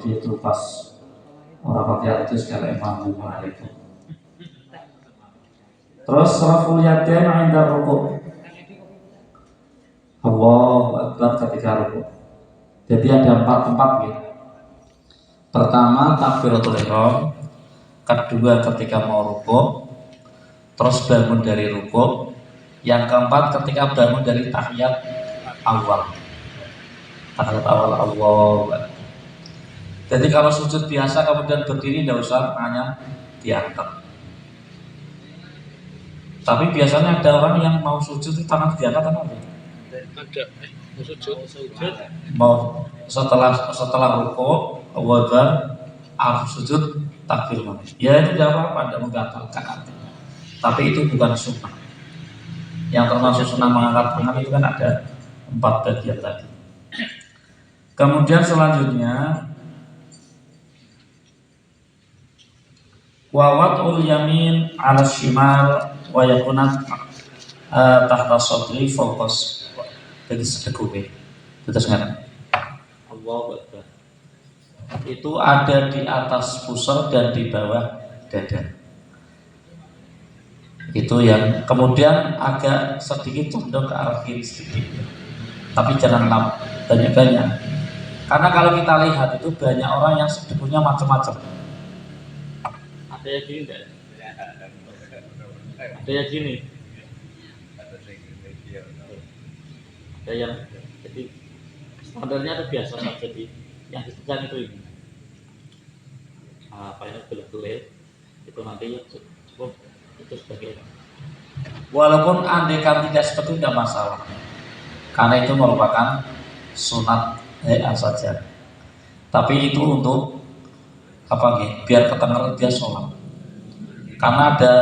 Itu pas orang Fatihah itu segala imam itu. Terus raful yadain 'inda rukuk. Allahu Akbar ketika rukuk. Jadi ada 4 tempat gitu. Pertama takbiratul ihram, kedua ketika mau rukuk, terus bangun dari rukuk, yang keempat ketika bangun dari tahiyat awal. Tahiyat awal Allahu Akbar. Jadi kalau sujud biasa kemudian berdiri tidak usah hanya diangkat. Tapi biasanya ada orang yang mau sujud itu tangan diangkat apa? Ada sujud. Mau setelah rukuk, wajah, sujud, takbir. Ya itu tidak apa-apa, tidak membatalkan artinya. Tapi itu bukan sunnah. Yang termasuk sunnah mengangkat tangan itu kan ada 4 bagian tadi. Kemudian selanjutnya wawatul yamin ala shimal wa yakunat tahta sadri fokus. Jadi sedekupnya terus nggak? Allahu Akbar. Itu ada di atas pusar dan di bawah dada. Itu yang kemudian agak sedikit condong ke arah kiri sedikit. Tapi jangan banyak-banyak. Karena kalau kita lihat itu banyak orang yang sedekupnya macam-macam. Ada yang gini enggak? Ada yang gini. Ada yang jadi standarnya itu biasa saja. Jadi yang disebutkan itu ini. Apa ini belah-belah itu nanti cukup itu sebagai. Walaupun andekan tidak seperti itu tidak masalah. Karena itu merupakan sunat saja. Tapi itu untuk apa nih? Biar ketengaran dia sholat. Karena ada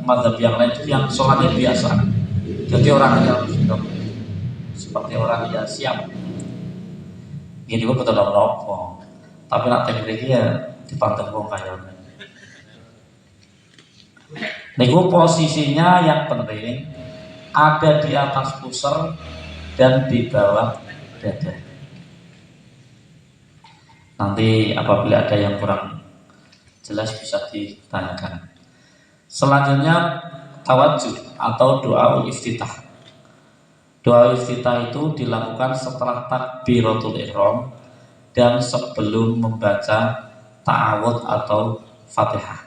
mazhab yang lain itu yang sholatnya biasa. Jadi orang yang seperti orang yang siap. Ini juga betul nopo. Tapi nak tekniknya ya dipantau wong kayaknya. Niku posisinya yang penting ada di atas pusar dan di bawah dada. Nanti apabila ada yang kurang jelas bisa ditanyakan. Selanjutnya tawajjuh atau doa iftitah. Doa iftitah itu dilakukan setelah takbiratul ihram dan sebelum membaca ta'awudz atau Fatihah.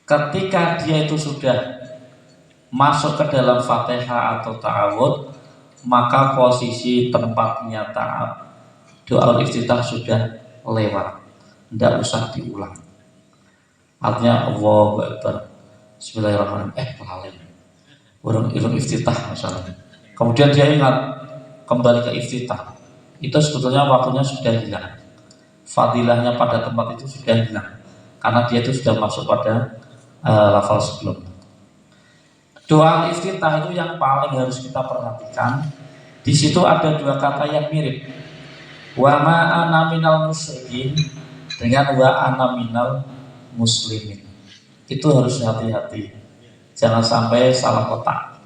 Ketika dia itu sudah masuk ke dalam Fatihah atau ta'awudz, maka posisi tempatnya doa iftitah sudah lewat, tidak usah diulang. Artinya Allahu Akbar, Bismillahirrahmanirrahim, pahalin orang ilmu iftitah misalnya. Kemudian dia ingat kembali ke iftitah, itu sebetulnya waktunya sudah hilang, fadilahnya pada tempat itu sudah hilang, karena dia itu sudah masuk pada lafal sebelumnya. Doa iftitah itu yang paling harus kita perhatikan. Di situ ada 2 kata yang mirip. Wa ma ana minal musyrikin dengan wa ana minal muslimin. Itu harus hati-hati. Jangan sampai salah kotak.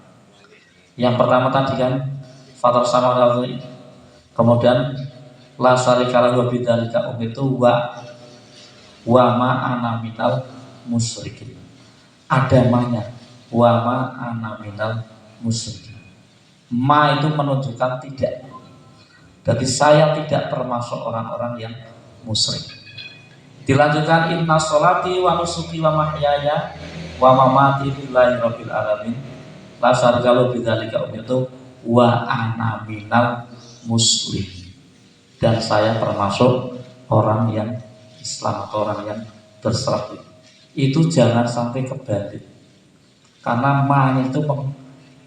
Yang pertama tadi kan fatar sama kali. Kemudian la syarika lahu bidzalika itu wa ma ana minal musyrikin. Ada mahnya. Wa ma ana minal musyrikin. Ma itu menunjukkan tidak. Jadi saya tidak termasuk orang-orang yang musyrik. Dilanjutkan inna sholati wa nusuki wa mahyaya wa mamati lillahi rabbil alamin la syarika lahu bidzalika itu wa ana minal muslimin. Dan saya termasuk orang yang Islam atau orang yang berserah. Itu jangan sampai kebalik. Karena ma itu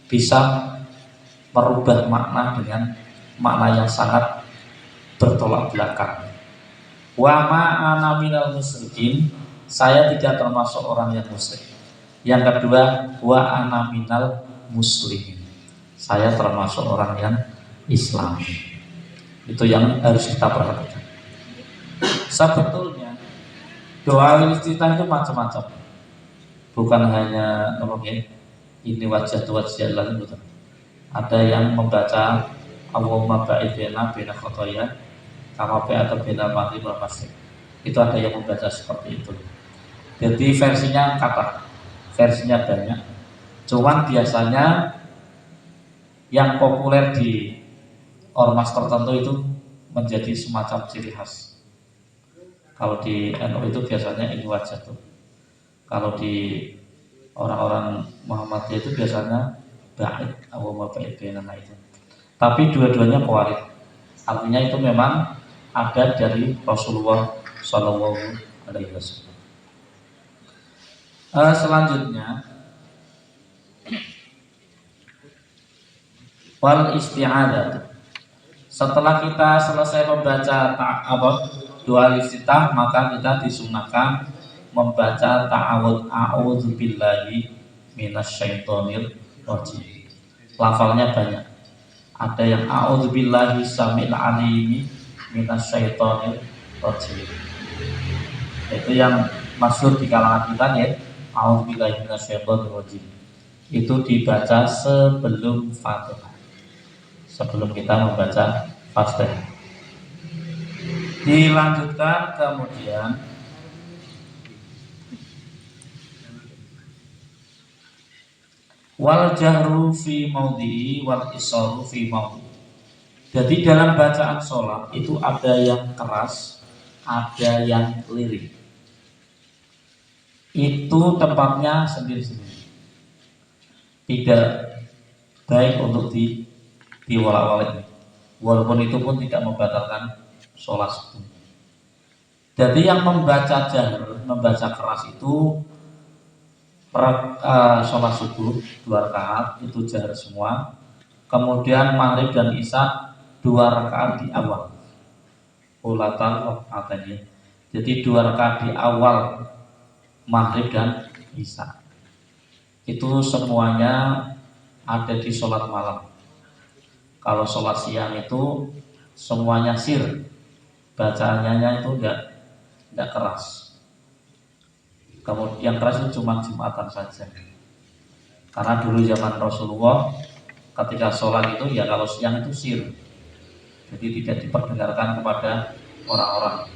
bisa merubah makna dengan makna yang sangat bertolak belakang. Wa ma ana minal musyrikin, saya tidak termasuk orang yang musyrik. Yang kedua, wa ana minal muslimin, saya termasuk orang yang Islam. Itu yang harus kita perhatikan. Sebetulnya doa iftitah itu macam-macam. Bukan hanya ini wajah lain, ada yang membaca Allahumma ba'id baina khotoya kama atau bina maghrib wal masyriq. Itu ada yang membaca seperti itu. Jadi versinya kata, versinya banyak. Cuman biasanya yang populer di ormas tertentu itu menjadi semacam ciri khas. Kalau di NU itu biasanya ini wajah tuh. Kalau di orang-orang Muhammadiyah itu biasanya ba'id atau ba'id nama itu. Tapi dua-duanya qawarid. Artinya itu memang ada dari Rasulullah Shallallahu Alaihi Wasallam. Selanjutnya wal isti'adah. Setelah kita selesai membaca doa iftitah, maka kita disunahkan membaca ta'awudz a'udzubillahi minasyaitonir rajim. Lafalnya banyak. Ada yang a'udzubillahi samil alimi minasyaitonir rajim. Itu yang masyhur di kalangan kita ya, a'udzubillahi minasyaitonir rajim. Itu dibaca sebelum Fatihah. Sebelum kita membaca Fatihah. Dilanjutkan kemudian wal jahru fi maudhi'i wal isru fi maudhi'i. Jadi dalam bacaan sholat itu ada yang keras, ada yang lirik. Itu tempatnya sendiri-sendiri. Tidak baik untuk diwala-wali. Walaupun itu pun tidak membatalkan sholat subuh. Jadi yang membaca jahr, membaca keras itu sholat subuh 2 rakaat itu jahr semua. Kemudian maghrib dan isya 2 rakaat di awal. Ulatan rakaatnya. Jadi 2 rakaat di awal maghrib dan isya. Itu semuanya ada di sholat malam. Kalau sholat siang itu semuanya sir, bacaannya itu enggak keras. Kemudian yang keras itu cuma Jumatan saja. Karena dulu zaman Rasulullah ketika sholat itu ya kalau siang itu sir, jadi tidak diperdengarkan kepada orang-orang.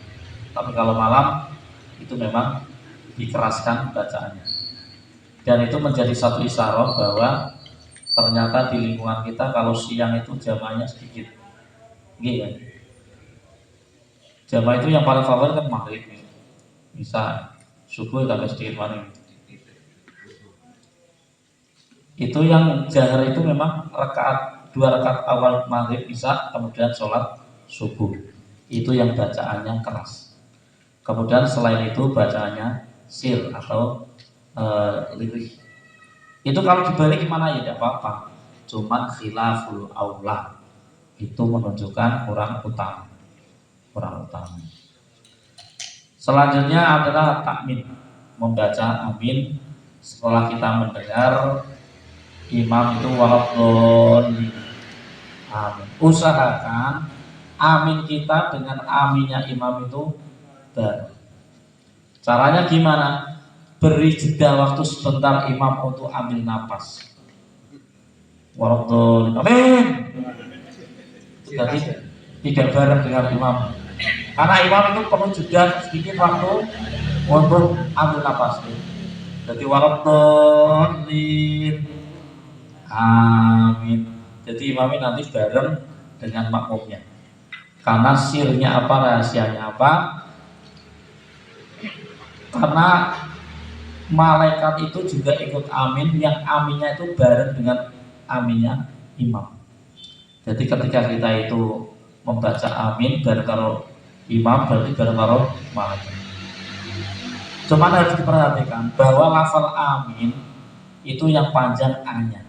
Tapi kalau malam itu memang dikeraskan bacaannya. Dan itu menjadi satu isyarat bahwa ternyata di lingkungan kita kalau siang itu jamaahnya sedikit. Gitu. Jamaah itu yang paling favorit kan maghrib. Bisa subuh tambah sedikit mana. Itu yang jahar itu memang 2 rakaat awal maghrib isya, kemudian sholat subuh. Itu yang bacaannya keras. Kemudian selain itu bacaannya sir atau lirik. Itu kalau dibalik gimana ya tidak apa-apa. Cuman khilaful aula. Itu menunjukkan kurang utama. Selanjutnya adalah takmin, membaca amin setelah kita mendengar imam itu waladhdallin. Amin. Usahakan amin kita dengan aminnya imam itu bareng. Caranya gimana? Beri jeda waktu sebentar imam untuk ambil napas. Waladhdallin. Amin. Jadi tidak bareng dengan imam. Karena imam itu perlu jeda sedikit waktu untuk ambil napas. Jadi waladhdallin. Amin. Jadi imam nanti bareng dengan makmumnya. Karena sirnya apa, rahasianya apa? Karena malaikat itu juga ikut amin, yang aminnya itu bareng dengan aminnya imam. Jadi ketika kita itu membaca amin bareng karo imam, berarti bareng karo malaikat. Cuman harus diperhatikan bahwa lafal amin itu yang panjang A-nya.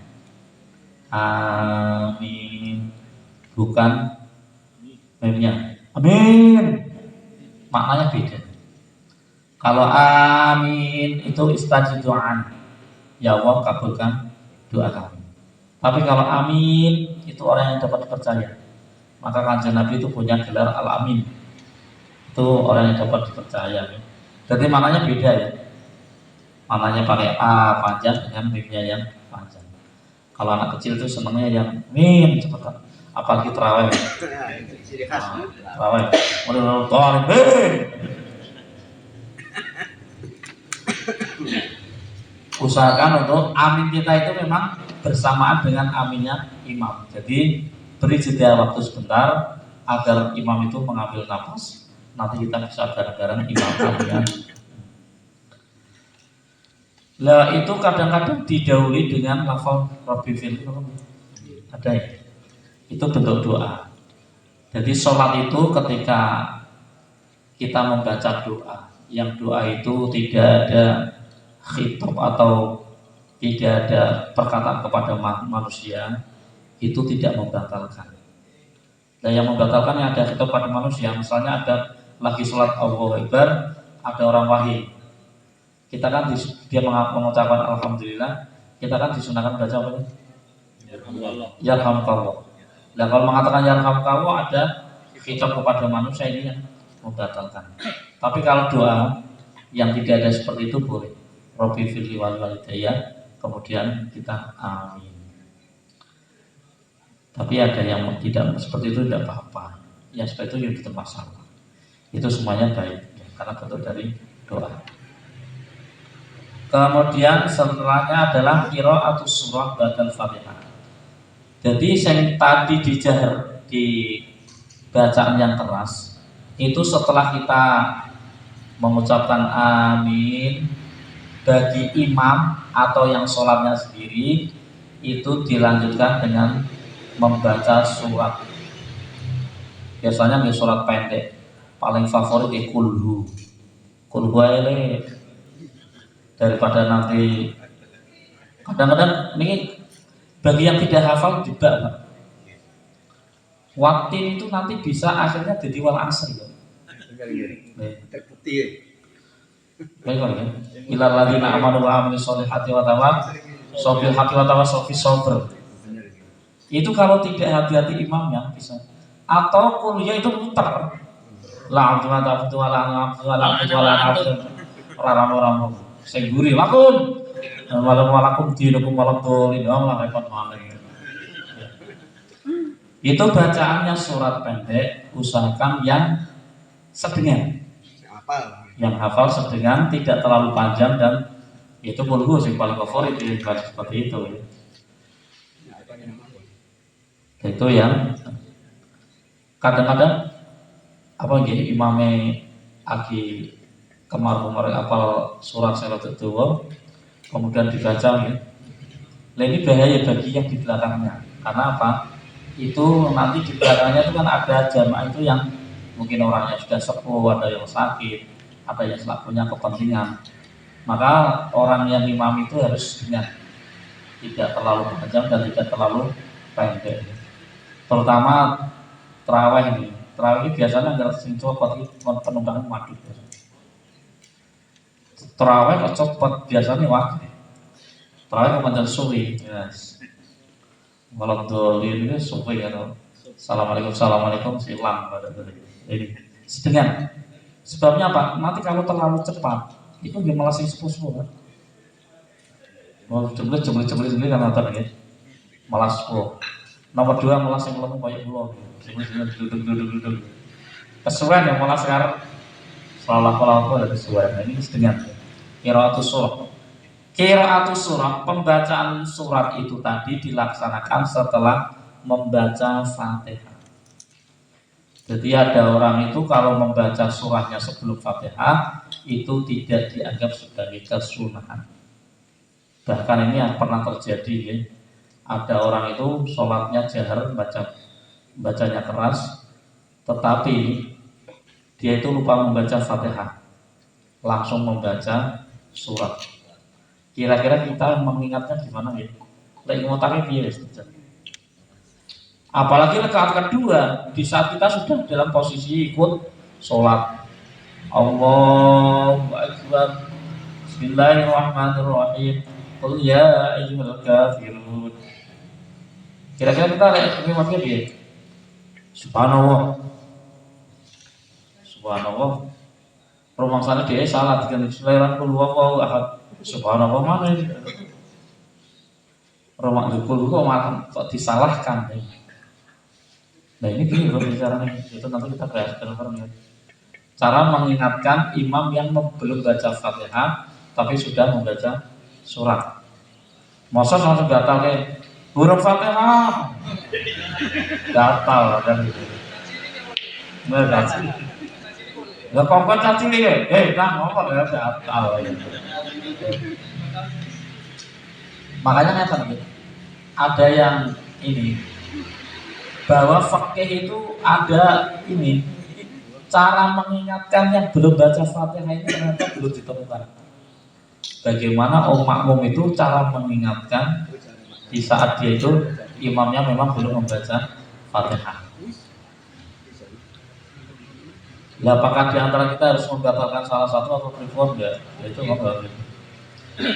Amin, bukan mimnya. Amin, maknanya beda. Kalau amin itu istajidu'an, ya Allah kabulkan doa kami. Tapi kalau amin itu orang yang dapat dipercaya. Maka Kanjeng Nabi itu punya gelar al-amin. Itu orang yang dapat dipercaya. Jadi maknanya beda ya. Maknanya pakai A panjang dengan mimnya yang panjang. Kalau anak kecil itu senangnya yang min cepat. Apalagi terawih. ciri khas. Raweh. Mulai thalibin. Usahakan untuk amin kita itu memang bersamaan dengan aminnya imam. Jadi beri jeda waktu sebentar agar imam itu mengambil nafas. Nanti kita bisa bareng-bareng imam aminnya. Lah itu kadang-kadang didahului dengan lafal Rabbi fil ada ya. Itu bentuk doa. Jadi sholat itu ketika kita membaca doa, yang doa itu tidak ada khitab atau tidak ada perkataan kepada manusia, itu tidak membatalkan. Dan yang membatalkan yang ada khitab pada manusia, misalnya ada lagi sholat Allahu Akbar, ada orang wahid, kita kan dia mengucapkan alhamdulillah, kita kan disunahkan baca apa? Yarhamkallah. Nah kalau mengatakan yarhamkallah ada khitab kepada manusia, ini yang membatalkan. Tapi kalau doa yang tidak ada seperti itu boleh. Rabbi firli wal walidayya, kemudian kita amin. Tapi ada yang tidak seperti itu tidak apa-apa. Yang seperti itu yang tidak masalah. Itu semuanya baik ya, karena bentuk dari doa. Kemudian setelahnya adalah qiraatus surah ba'dal Fatihah. Jadi yang tadi dijahar di bacaan yang keras itu setelah kita mengucapkan amin, bagi imam atau yang sholatnya sendiri itu dilanjutkan dengan membaca surat. Biasanya di surat pendek, paling favorit di kulhu ini, daripada nanti kadang-kadang ini bagi yang tidak hafal juga waktu itu nanti bisa akhirnya jadi wal asri ya. Terbukti ya. Baik ya. Ilal ladzina amanu wa amilus sholihati wa tawasaw hati wa tawasaw sabr. Itu kalau tidak hati-hati imamnya bisa. Atau kuliah itu muter. La amtu wa taftu wa la amtu wa la amtu wa la amtu. Orang-orang sing guri lakun. Malam walakum dinukum malam dolin. Allah repot malah. Itu bacaannya surat pendek, usahakan yang sedengan. Yang hafal sedengan, tidak terlalu panjang, dan itu menurut sih paling favorit di seperti itu ya. Itu yang kadang-kadang apa gitu imamnya lagi kemar-kemar apal surat salat itu kemudian dibaca ya. Nah ini bahaya bagi yang di belakangnya. Karena apa? Itu nanti di belakangnya itu kan ada jamaah itu yang mungkin orangnya sudah sepuh, ada yang sakit, ada yang punya kepentingan. Maka orang yang imam itu harus dengan tidak terlalu panjang dan tidak terlalu pendek. Terutama terawih ini. Terawih ini biasanya nggak sing copot itu penumpang madu. Terawih kok copot biasanya waktu. Terawih kemudian suwi, yes. Malam dolin ini suwi atau assalamualaikum silang pada ini sedengan. Sebabnya apa? Nanti kalau terlalu cepat itu dia malah sing sepuh-sepuh kan. Mau jeblet sendiri kan nonton ya. Malah sepuh. Nomor 2 malah sing lemu kayak pulau. Duduk. Kesuwen yang malah sekarang seolah-olah ada kesuwen. Ini sedengan. Qiraatus surah. Qiraatus surah, pembacaan surat itu tadi dilaksanakan setelah membaca Fatihah. Jadi ada orang itu kalau membaca surahnya sebelum Fatihah itu tidak dianggap sebagai kesunahan. Bahkan ini yang pernah terjadi ya. Ada orang itu sholatnya jahar bacanya keras, tetapi dia itu lupa membaca Fatihah, langsung membaca surat. Kira-kira kita mengingatnya gimana ya? Lagi mau tarik dia apalagi rakaat kedua di saat kita sudah dalam posisi ikut sholat. Allahu Akbar. Bismillahirrahmanirrahim. Qul ya ayyuhal kafirun. Kira-kira kita mengingatnya dia. Subhanallah. Rumangsanya dia salah dengan Bismillahirrahmanirrahim. Subhanallah mana ini? Rumah dukul kok malah kok disalahkan. Nah ini gini loh caranya, itu nanti kita bahas ya. Cara mengingatkan imam yang belum baca Fatihah tapi sudah membaca surat. Masa langsung gatal kayak huruf Fatihah, gatal kan gitu. Nggak gatal. Nggak kongkot caci nih, nah ngomong ya gatal. Gitu. Makanya kan gitu. Ada yang ini bahwa fakih itu ada ini cara mengingatkan yang belum baca Fatihah ini ternyata belum ditemukan. Bagaimana makmum itu cara mengingatkan di saat dia itu imamnya memang belum membaca Fatihah. Nah, apakah di antara kita harus membatalkan salah satu atau reform ya? Itu enggak.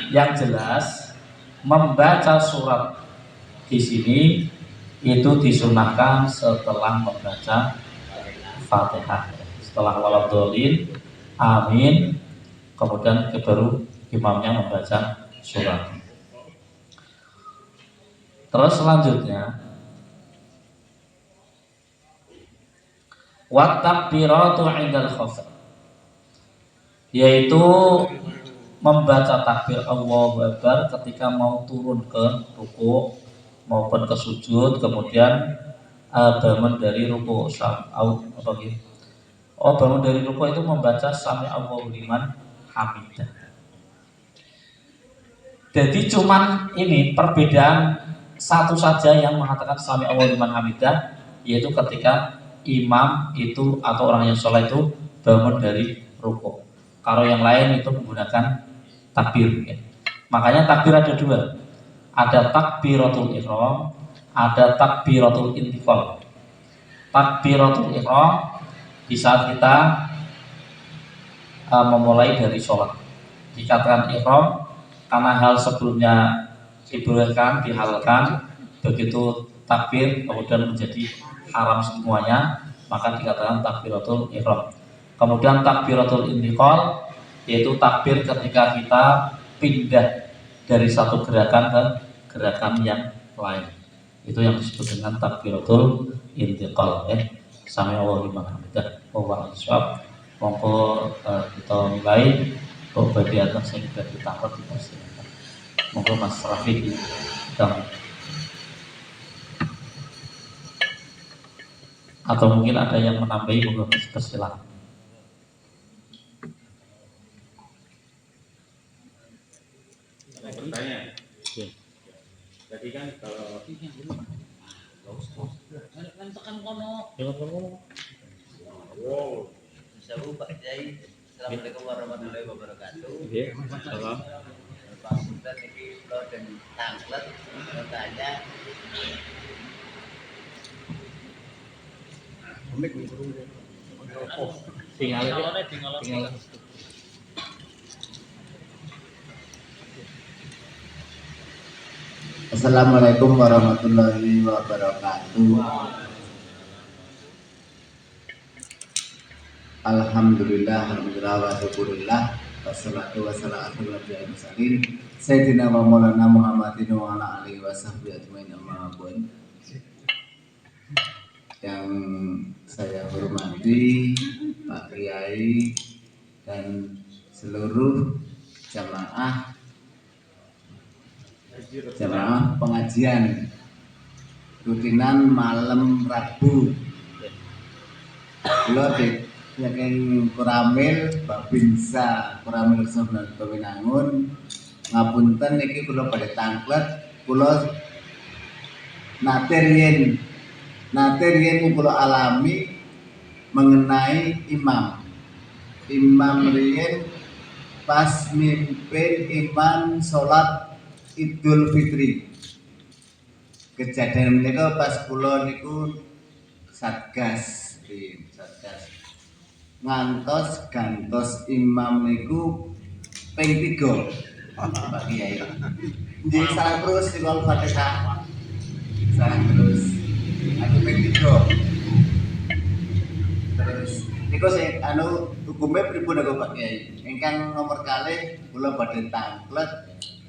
Yang jelas membaca surat di sini itu disunahkan setelah membaca Fatihah. Setelah waladhdallin, amin, kemudian baru imamnya membaca surat. Terus selanjutnya wat takbiratu 'indal khafd, yaitu membaca takbir Allahu Akbar ketika mau turun ke ruku maupun ke sujud, kemudian bangun dari ruku bangun dari ruku itu membaca sami Allahu liman hamidah. Jadi cuman ini perbedaan satu saja yang mengatakan sami Allahu liman hamidah, yaitu ketika imam itu atau orang yang sholat itu bangun dari ruku. Kalau yang lain itu menggunakan takbir. Ya. Makanya takbir ada dua. Ada takbiratul ihram, ada takbiratul intiqal. Takbiratul ihram di saat kita memulai dari sholat. Dikatakan ihram karena hal sebelumnya dibolehkan, dihalalkan, begitu takbir kemudian menjadi haram semuanya, maka dikatakan takbiratul ihram. Kemudian takbiratul intiqal yaitu takbir ketika kita pindah dari satu gerakan ke gerakan yang lain. Itu yang disebut dengan takbiratul intiqal. Sami Allahu liman hamidah. Wa syab. Monggo kita mulai kegiatan yang sudah ditangkap di persilakan. Monggo Mas Rafiq dan atau mungkin ada yang menambahi, monggo persilakan. Pertanyaan. Jadi kan kalau wow. Assalamualaikum Pak Kiai. Assalamualaikum warahmatullahi wabarakatuh. Iya, salam. Pangapunten iki kula den tanglet bertanya. Tinggal. Assalamualaikum warahmatullahi wabarakatuh. Alhamdulillah, alhamdulillah wa syukurillah. Wassalatu wassalamu ala mursalin Sayyidina wa maulana Muhammadin wa ala alihi wa sahbihi ajmain amma ba'd. Yang saya hormati Pak Kiai dan seluruh jamaah pengajian rutinan malam Rabu. Kula yakin Kuramil Babinsa Kuramil Sonan Pawinangun ngapunten niki kula badhe tanglet kula nate riyen kula alami mengenai imam riyen pas mimpin iman salat Idul Fitri. Kejadian menika pas kula niku satgas. Ngantos gantos imam niku ping 3 Pak Kiai. Nggih salah terus di Al-Fatihah. Salah terus. Aku ping 3. Terus niku sing hukume pripun niku Pak Kiai? Ingkang nomor kalih kula badhe tanglet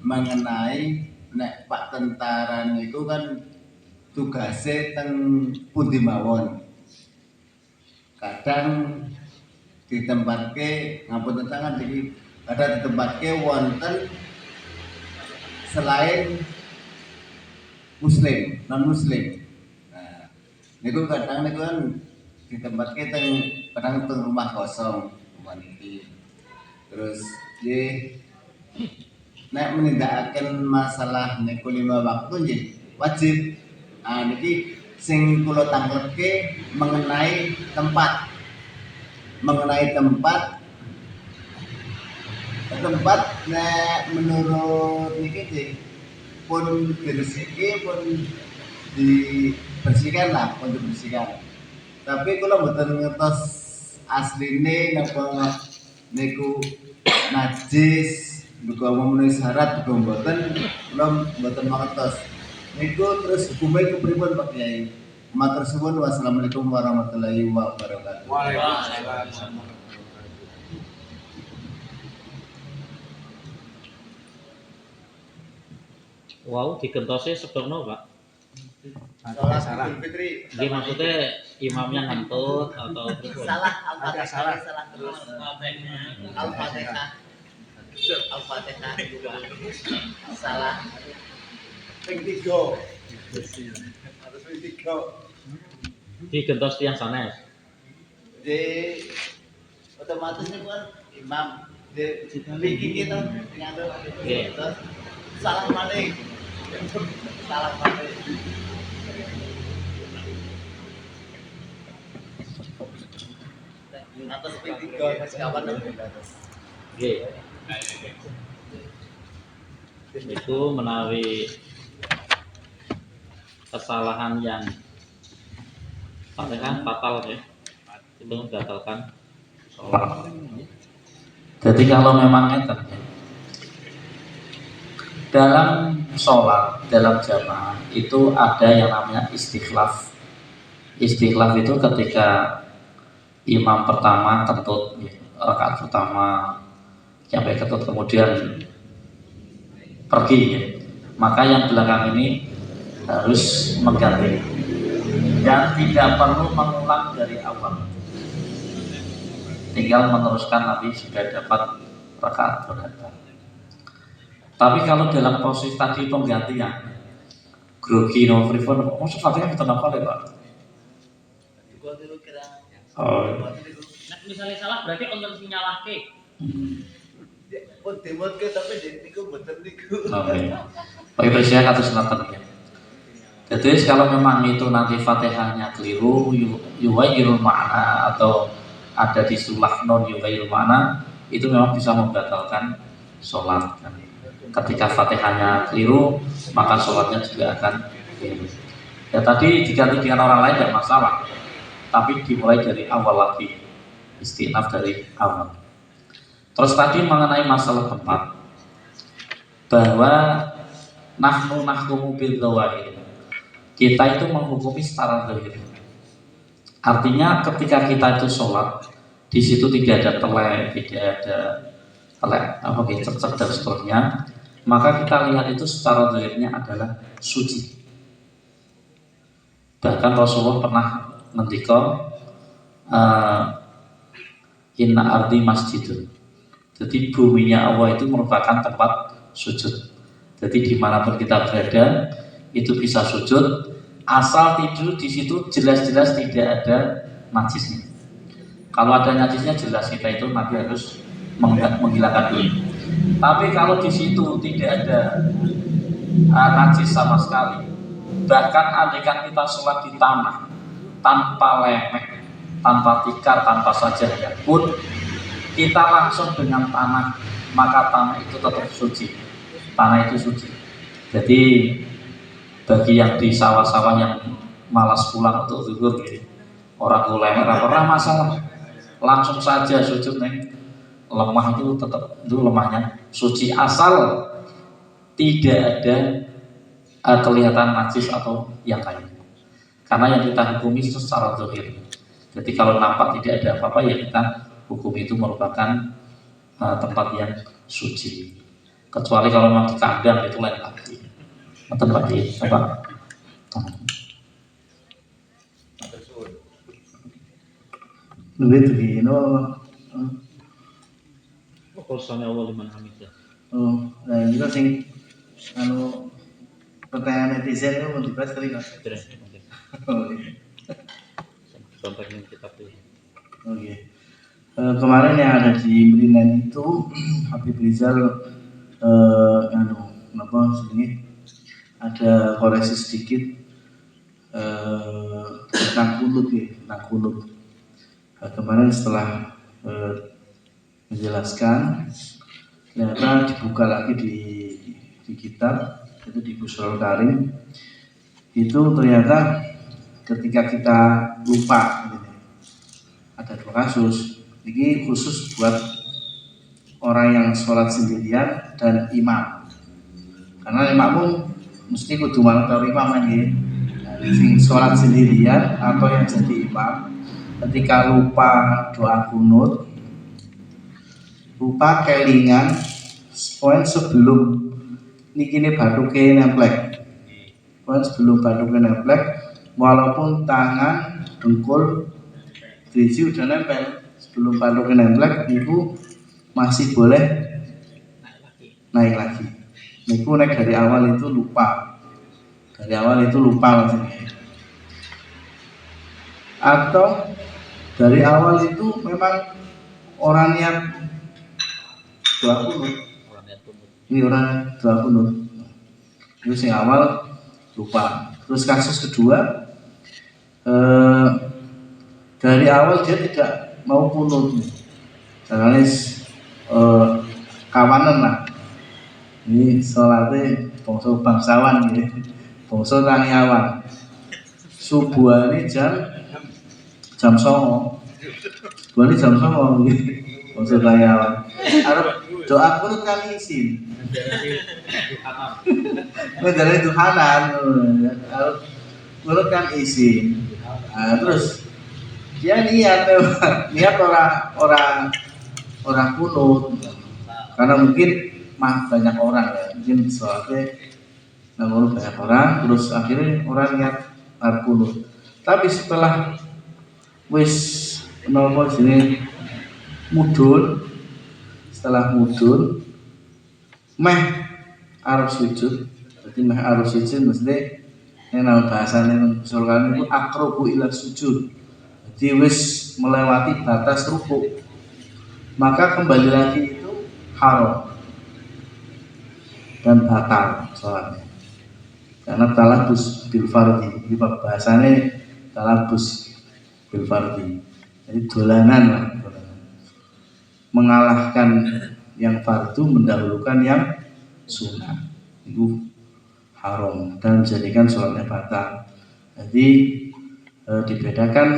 mengenai nek Pak tentara niku kan tugase teng pundi mawon. Kadang ditempatke ngapunten tangan iki ada ditempatke wonten selain muslim, non muslim. Nah, niku kadang niku kan ditempatke teng kadang teng rumah kosong niki. Terus nggih nek menindakaken masalah niku 5 waktu nggih wajib. Nah niki sing kula tanglepke mengenai tempat nek menurut niki nggih pun diresiki pun dibersihkan lah, pun dibersihkan. Tapi kula mboten ngertos asline napa niku najis juga memenuhi syarat juga mboten, kula mboten mangertos. Niku terus hukumnya kepripun Pak Kyai? Matur suwun, wassalamualaikum warahmatullahi wabarakatuh. Waalaikumsalam. Wow, digentosnya sebelum Pak. Salah Idul Fitri. Jadi maksudnya imamnya ngentut atau Salah Al-Fatihah, salah. salah terus. Al-Fatihah. Al-Fatihah juga salah. Ping 3. Harus ping 3. digentos tiang sanes. Jadi otomatis nih kan imam di bikin kita ngadu terus salah maling. Salah maling. Atas ping 3 kawan Oke. Itu menawi kesalahan yang fatal ya, itu membatalkan sholat. Jadi kalau memang itu dalam sholat dalam jamaah itu ada yang namanya istikhlaf. Istikhlaf itu ketika imam pertama kentut, rakaat pertama sampai kentut kemudian pergi ya. Maka yang belakang ini harus mengganti dan tidak perlu mengulang dari awal, tinggal meneruskan nanti sudah dapat rakaat berapa. Tapi kalau dalam proses tadi penggantian grogi no free phone, maksud Fatihah itu apa ya Pak? gua dulu kira Oh, Nah, misalnya salah berarti untuk nyalahke. oh demot ke tapi niku mboten niku. oke. Pak Ibu saya kata selatan ya. Jadi kalau memang itu nanti Fatihahnya keliru, yuwayyirul ma'na atau ada di sulah non yuwayyirul ma'na, itu memang bisa membatalkan sholat. Ketika Fatihahnya keliru, maka sholatnya juga akan keliru. Ya tadi diganti dengan orang lain tidak masalah, tapi dimulai dari awal lagi, istinaf dari awal. Terus tadi mengenai masalah tempat, bahwa nahnu nahkumu bil dzawahir, kita itu menghukumi secara zahir. Artinya ketika kita itu sholat, di situ tidak ada telek, tidak ada cecek dan seterusnya, maka kita lihat itu secara zahirnya adalah suci. Bahkan Rasulullah pernah ngendika, inna ardi masjidun. Jadi buminya Allah itu merupakan tempat sujud. Jadi dimanapun kita berada itu bisa sujud, asal tidur di situ jelas-jelas tidak ada najisnya. Kalau ada najisnya jelas kita itu nanti harus menghilangkan dulu. Tapi kalau di situ tidak ada najis sama sekali, bahkan andaikan kita sholat di tanah tanpa lemek, tanpa tikar, tanpa sajadah pun kita langsung dengan tanah, maka tanah itu tetap suci. Tanah itu suci. Jadi bagi yang di sawah-sawah yang malas pulang untuk zuhur, orang ulama pernah masalah, langsung saja sujud neng lemah itu tetap itu lemahnya suci asal tidak ada kelihatan najis atau yang lain. Karena yang kita hukumi itu secara zahir. Jadi kalau nampak tidak ada apa-apa ya kita hukum itu merupakan tempat yang suci. Kecuali kalau memang di kandang itu lain lagi. Tempat di apa? Duit begini. Kalau sami Allah liman hamidah. Oh, nah itu sing anu pertanyaan netizen itu mau dibahas tadi Mas. Terus Oh, iya. contohnya kitab itu. Oke. Kemarin yang ada di Berinan itu Habib Rizal anu apa sini ada koreksi sedikit tentang kunut ya, tentang kunut. Kemarin setelah menjelaskan ternyata dibuka lagi di kitab itu di Busrul Karim itu ternyata ketika kita lupa gitu, ada 2 kasus ini khusus buat orang yang sholat sendirian dan imam karena imam mesti kudu manut imam kan ya sing sholat sendirian atau yang jadi imam ketika lupa doa kunut lupa kelingan poin sebelum niki batuke nemplek poin sebelum batuke nemplek walaupun tangan dengkul driji udah nempel sebelum batuke nemplek itu masih boleh naik lagi niku naik dari awal itu lupa maksudnya atau dari awal itu memang orang niat doa kunut ini orang doa kunut itu yang awal lupa. Terus kasus kedua dari awal dia tidak mau kunut caranya kawanan lah ini sholatnya bangsa bangsawan gitu bangsa taniawan subuhane jam 09.00 subuhane jam 09.00 gitu bangsa taniawan arep doa kunut kan izin dari Tuhanan kunut kan izin terus dia niat orang kunut karena mungkin banyak orang ya mungkin soalnya banyak orang terus akhirnya orang niat kunut tapi setelah wis nopo sini setelah mudun meh arep sujud berarti meh arep sujud mesti yang nama bahasanya usulkan itu akrobu ila sujud jadi wis melewati batas ruku maka kembali lagi itu haram dan batal sholatnya karena talabus bil fardhi ini bahasanya talabus bil fardhi jadi dolanan lah mengalahkan yang fardu mendahulukan yang sunnah itu haram dan menjadikan sholatnya batal jadi dibedakan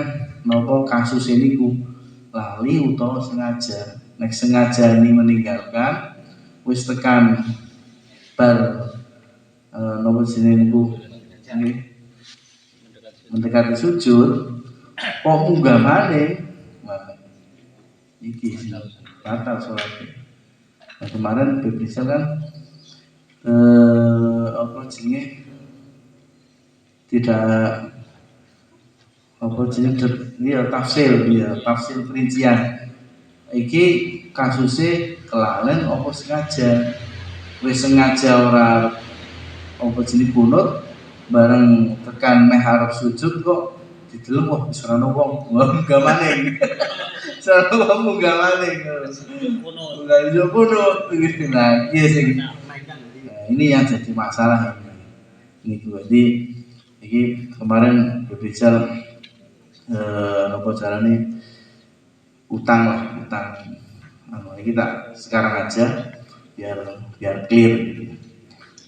nopo kasus ini ku lali utawa sengaja nek sengaja ini meninggalkan wis tekan bar nopo sini ku mendekati sujud kok munggah maning iki batal sholatnya. Nah, kemarin berbicara kan apa jenenge tidak apa jenenge dia tafsir perincian iki kasusnya kelalen apa sengaja wis sengaja ora apa jenenge kunut bareng tekan meh arep sujud kok dideleng wah wis ora ono wong munggah maning selalu munggah maning munggah yo kunut nah iya sing ini yang jadi masalah ini jadi kemarin berbicara apa caranya utang kita sekarang aja biar clear gitu.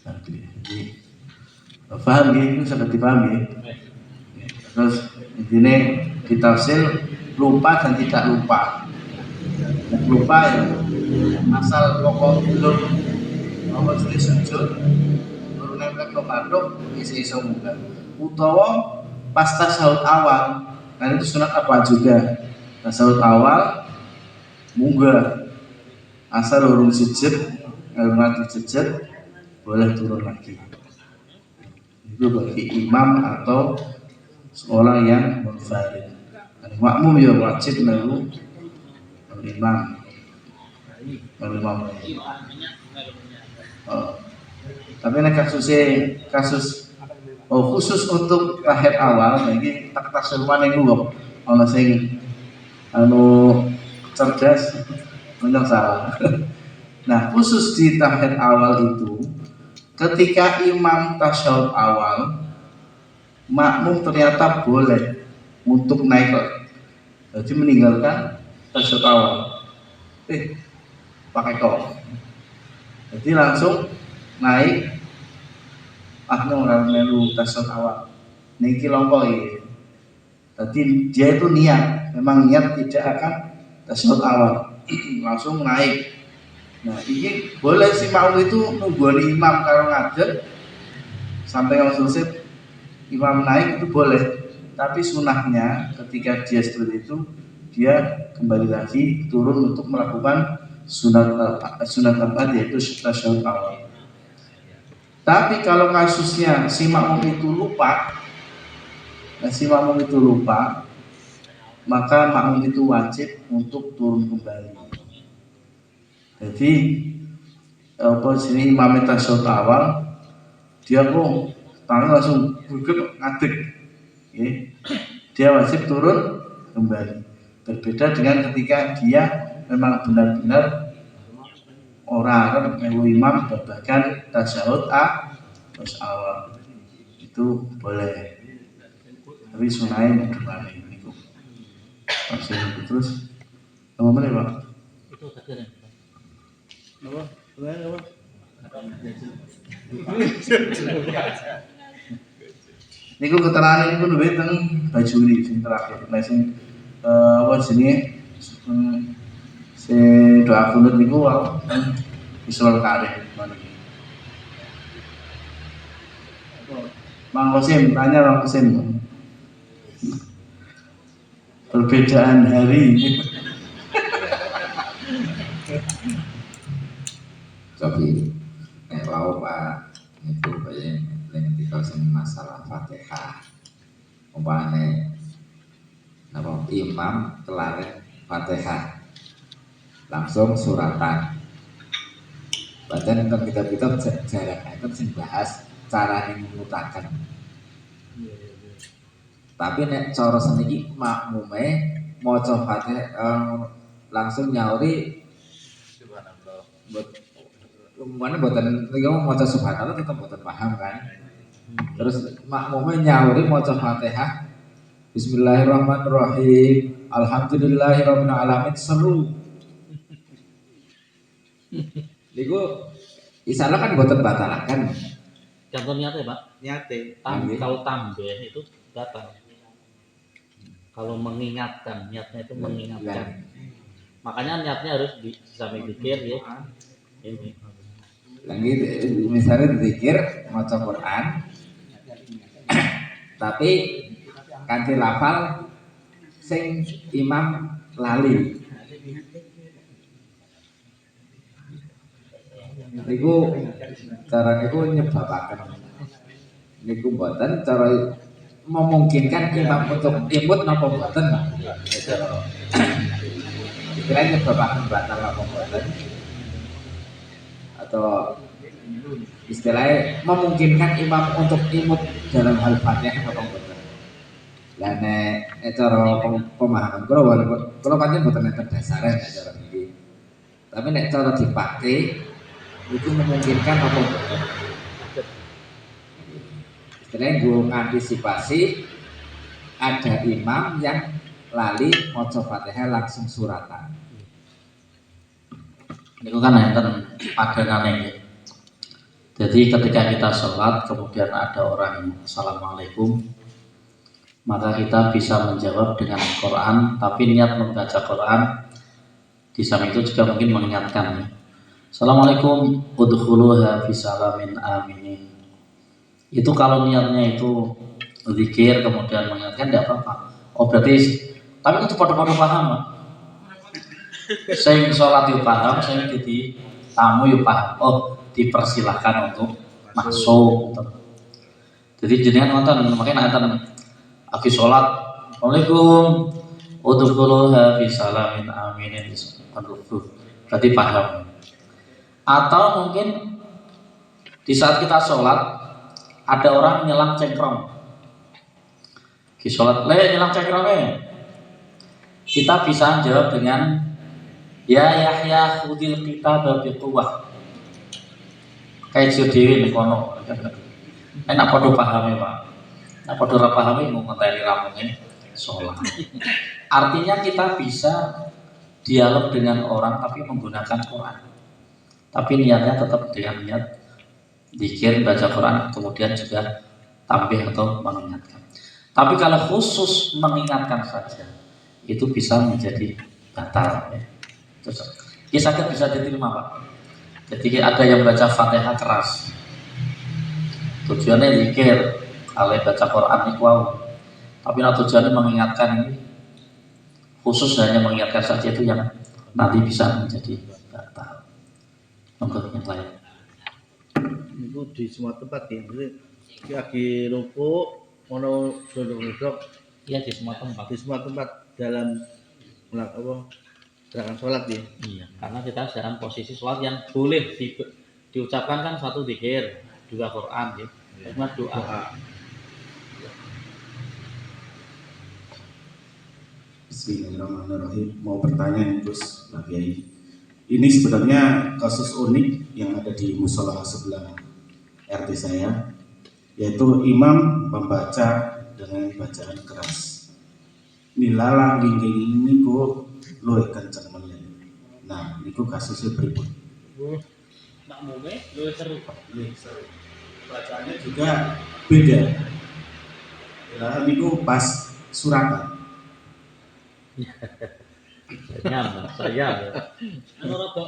Jadi paham ya itu sangat dipahami terus intinya ditafsir lupa dan tidak lupa ya asal pokok belum apa jenis sujud turun nempel ke batuk isi-isi munggah utawa pas tasawuf awal kan itu sunat apa juga tasawuf awal munggah asal urung sujud mati sujud boleh turun lagi itu bagi imam atau seorang yang munfarid karena makmum ya wajib melu imam. Melu imam. Oh. Tapi nek kasus khusus untuk tahiyat awal iki tak tasulman niku kok ana sing cerdas menyang salah. Nah, khusus di tahiyat awal itu ketika imam tasyahud awal makmum ternyata boleh untuk naik, jadi meninggalkan tasyahud awal pakai kok, jadi langsung naik orang melu tasyahud awal niki longko ya. Jadi dia itu niat, memang niat tidak akan tasyahud awal langsung naik. Nah ini boleh si makmum itu nunggu imam kalau ngajar sampai kalau selesai imam naik itu boleh, tapi sunahnya ketika dia seperti itu dia kembali lagi turun untuk melakukan sunat apa yaitu tasyahud awal. Tapi kalau kasusnya si makmum itu lupa, maka makmum itu wajib untuk turun kembali. Jadi sini imam tasyahud awal dia kok tangan langsung gugut ngadeg, dia wajib turun kembali. Berbeda dengan ketika dia memang benar-benar orang melu imam babagan tasyahud awal itu boleh. Tapi sunai bagaimana niku. Terus apa meneh, Pak? Itu tadi. Apa? Niku keterangan niku duwe teng Bajuri sing terakhir. Nah sing apa jenenge se doa kunut niku wae visual kareh mana. Mang Kosim, tanya Mang Kosim. Perbedaan hari. Tapi wau Pak itu banyak yang ketika masalah Fatihah umpamane napa imam kelarin Fatihah langsung suratan badan enten kitab-kitab jarang itu sing bahas cara ngimutaken. Tapi nek cara seniki makmume maca Fatihah langsung nyauri mana buatan lagi mau maca subhanallah tetap buatan paham kan. Terus makmumnya nyauri maca Fatihah Bismillahirrahmanirrahim Alhamdulillahirabbil alamin seru. Niku isalah kan buatan batalakan. Contoh niatnya Pak. Nyate. Kalau tambah itu batal. Kalau mengingatkan, niatnya itu mengingatkan. Makanya niatnya harus sampai dikir ya. Ini. Lagi misalnya zikir maca Quran tapi kanthi lafal sing imam lali. Niku cara niku nyebabaken niku mboten cara memungkinkan imam untuk imut napa mboten. Kira-kira nyebabaken batal napa mboten. Atau istilahnya memungkinkan imam untuk imut dalam hal Fatihah atau betul. Lah nek cara pemahaman kula pancen boten enten dasare nek cara iki. Tapi nek cara dipakai itu memungkinkan apa betul. Istilahnya gue antisipasi ada imam yang lali maca Fatihah langsung suratan. Itu kan enten padanane ya. Jadi ketika kita sholat kemudian ada orang yang assalamualaikum, maka kita bisa menjawab dengan Quran, tapi niat membaca Quran di samping itu juga mungkin mengingatkan ya. Assalamualaikum udkhuluha bisalamin aminin. Itu kalau niatnya itu zikir kemudian mengingatkan tidak apa-apa. Oh berarti tapi itu pada paham Pak. Saya sholat yuk paham, saya jadi tamu yuk paham. Oh dipersilahkan untuk masuk. Jadi jenengan nonton, makanya nonton lagi sholat. Assalamualaikum. udkhuluha bisalamin aminin. Berarti paham. Atau mungkin di saat kita sholat ada orang nyelang cengkrong. Di sholat nyelang cengkrongnya, kita bisa jawab dengan ya Yahya khudil kitab biquwwah. Kayak jodewe ning kono. Enak padha pahame, Pak. Nek padha ora pahame mung ngenteni rampungnya sholat. Artinya kita bisa dialog dengan orang tapi menggunakan Quran. Tapi niatnya tetap dengan niat zikir, baca Quran, kemudian juga tambih atau mengingatkan. Tapi kalau khusus mengingatkan saja, itu bisa menjadi batal. Ya. Kisah bisa diterima, Pak. Jadi ada yang baca Fatihah keras, tujuannya zikir, kalau baca Quran itu wow. Tapi tujuannya mengingatkan ini, khusus hanya mengingatkan saja itu yang nanti bisa menjadi batal. Untuk yang lain. Itu di semua tempat ya. Jadi lagi ruku, mono duduk-duduk. Iya, di semua tempat. Di semua tempat dalam gerakan sholat ya. Iya, karena kita dalam posisi sholat yang boleh diucapkan kan satu zikir, dua Quran ya, cuma doa. Bismillahirrahmanirrahim. Mau bertanya nih Gus, Pak Kiai. Ini sebenarnya kasus unik yang ada di musola sebelah RT saya, yaitu imam membaca dengan bacaan keras. Nilalah gingging ini kok luwih kenceng meneh. Nah, niku kasusnya berikut. Makmume luwih seru. Bacaannya juga beda. Nah, niku pas suratan. Nyaman saya. Anu rada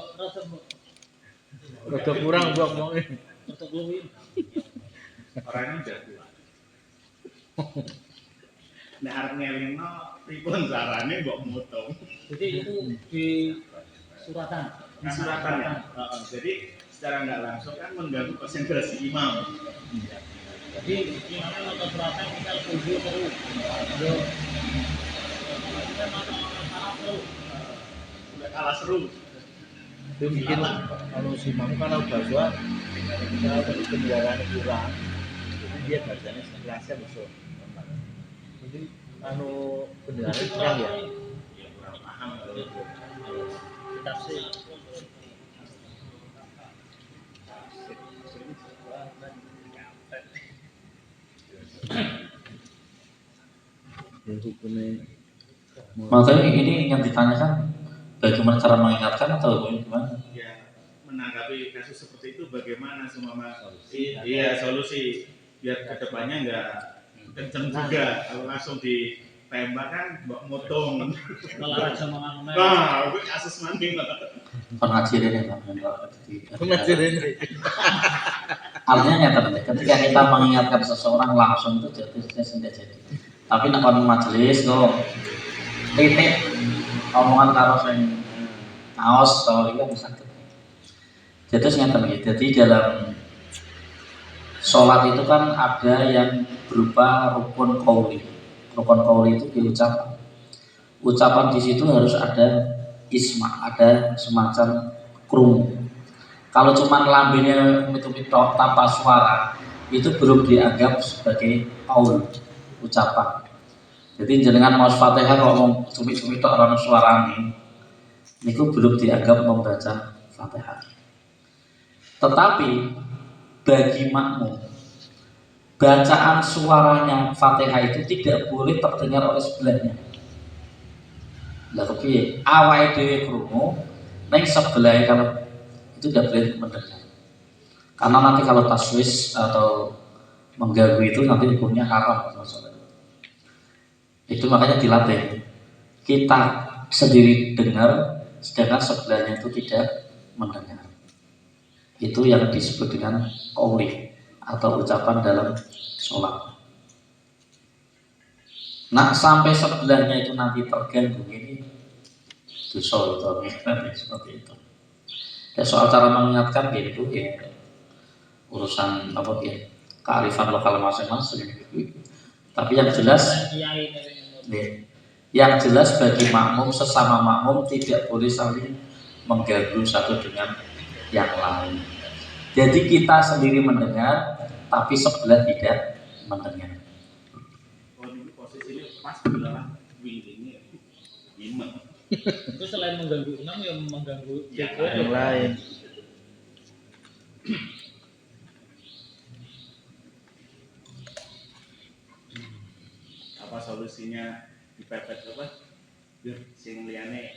Rada kurang buat ngomongnya. luwih. Orangnya jago. Nek arep ngelingno pripun carane mbok motong. Jadi itu di suratan. Di suratan ya. Jadi secara nggak langsung kan mengganggu konsentrasi imam. Jadi imamnya nonton suratan kita kudu seru. Yo. Udah kalah seru. Itu mungkin kalau si Mamu kan udah tua, misalnya tadi kendaraannya kurang, jadi dia bacanya kelasnya besar. Jadi kendaraannya kurang ya. Kurang paham kalau itu. Tafsir. Yang hukumnya Makanya ini yang ditanyakan bagaimana cara mengingatkan atau bagaimana? Ya, menanggapi kasus seperti itu bagaimana semua Iya, solusi biar kedepannya nggak kenceng juga. Kalau langsung ditembak kan mbok motong. Malah raja mengamen. Nah, itu kasus maning. Pengajian ini Pak. pengajar ini. Artinya nyata ketika kita mengingatkan seseorang langsung itu jatuhnya tidak jadi. Tapi nak kon majelis lo titik omongan karo sing naos atau itu bisa. Jadi nyata begitu. Jadi dalam sholat itu kan ada yang berupa rukun qauli. Rukun qauli itu diucapkan. Ucapan di situ harus ada isma, ada semacam krungu. Kalau cuma lambene umit-umit tanpa suara, itu belum dianggap sebagai qaul, ucapan. Jadi jenengan mau Fatihah kok mau cumi-cumi tok ora suarane, niku belum dianggap membaca Fatihah. Tetapi bagi makmum, bacaan suaranya Fatihah itu tidak boleh terdengar oleh sebelahnya. Lah kepiye? Awake dhewe krungu, ning sebelah kalau itu tidak boleh mendengar. Karena nanti kalau taswis atau mengganggu itu nanti hukumnya haram. Itu makanya dilatih. Kita sendiri dengar, sedangkan sebelahnya itu tidak mendengar. Itu yang disebut dengan qauli atau ucapan dalam sholat. Nah sampai sebelahnya itu nanti terganggu ini dosa itu seperti itu. Ya, soal cara mengingatkan gitu ya urusan apa ya kearifan lokal masing-masing. Tapi yang jelas ya, Yang jelas bagi makmum, sesama makmum tidak boleh saling mengganggu satu dengan yang lain. Jadi kita sendiri mendengar, tapi sebelah tidak mendengar. Oh, ini posisinya pas di belakang wingnya imam. Itu selain mengganggu imam yang mengganggu Yang lain. Apa solusinya dipepet apa? Biar sing liyane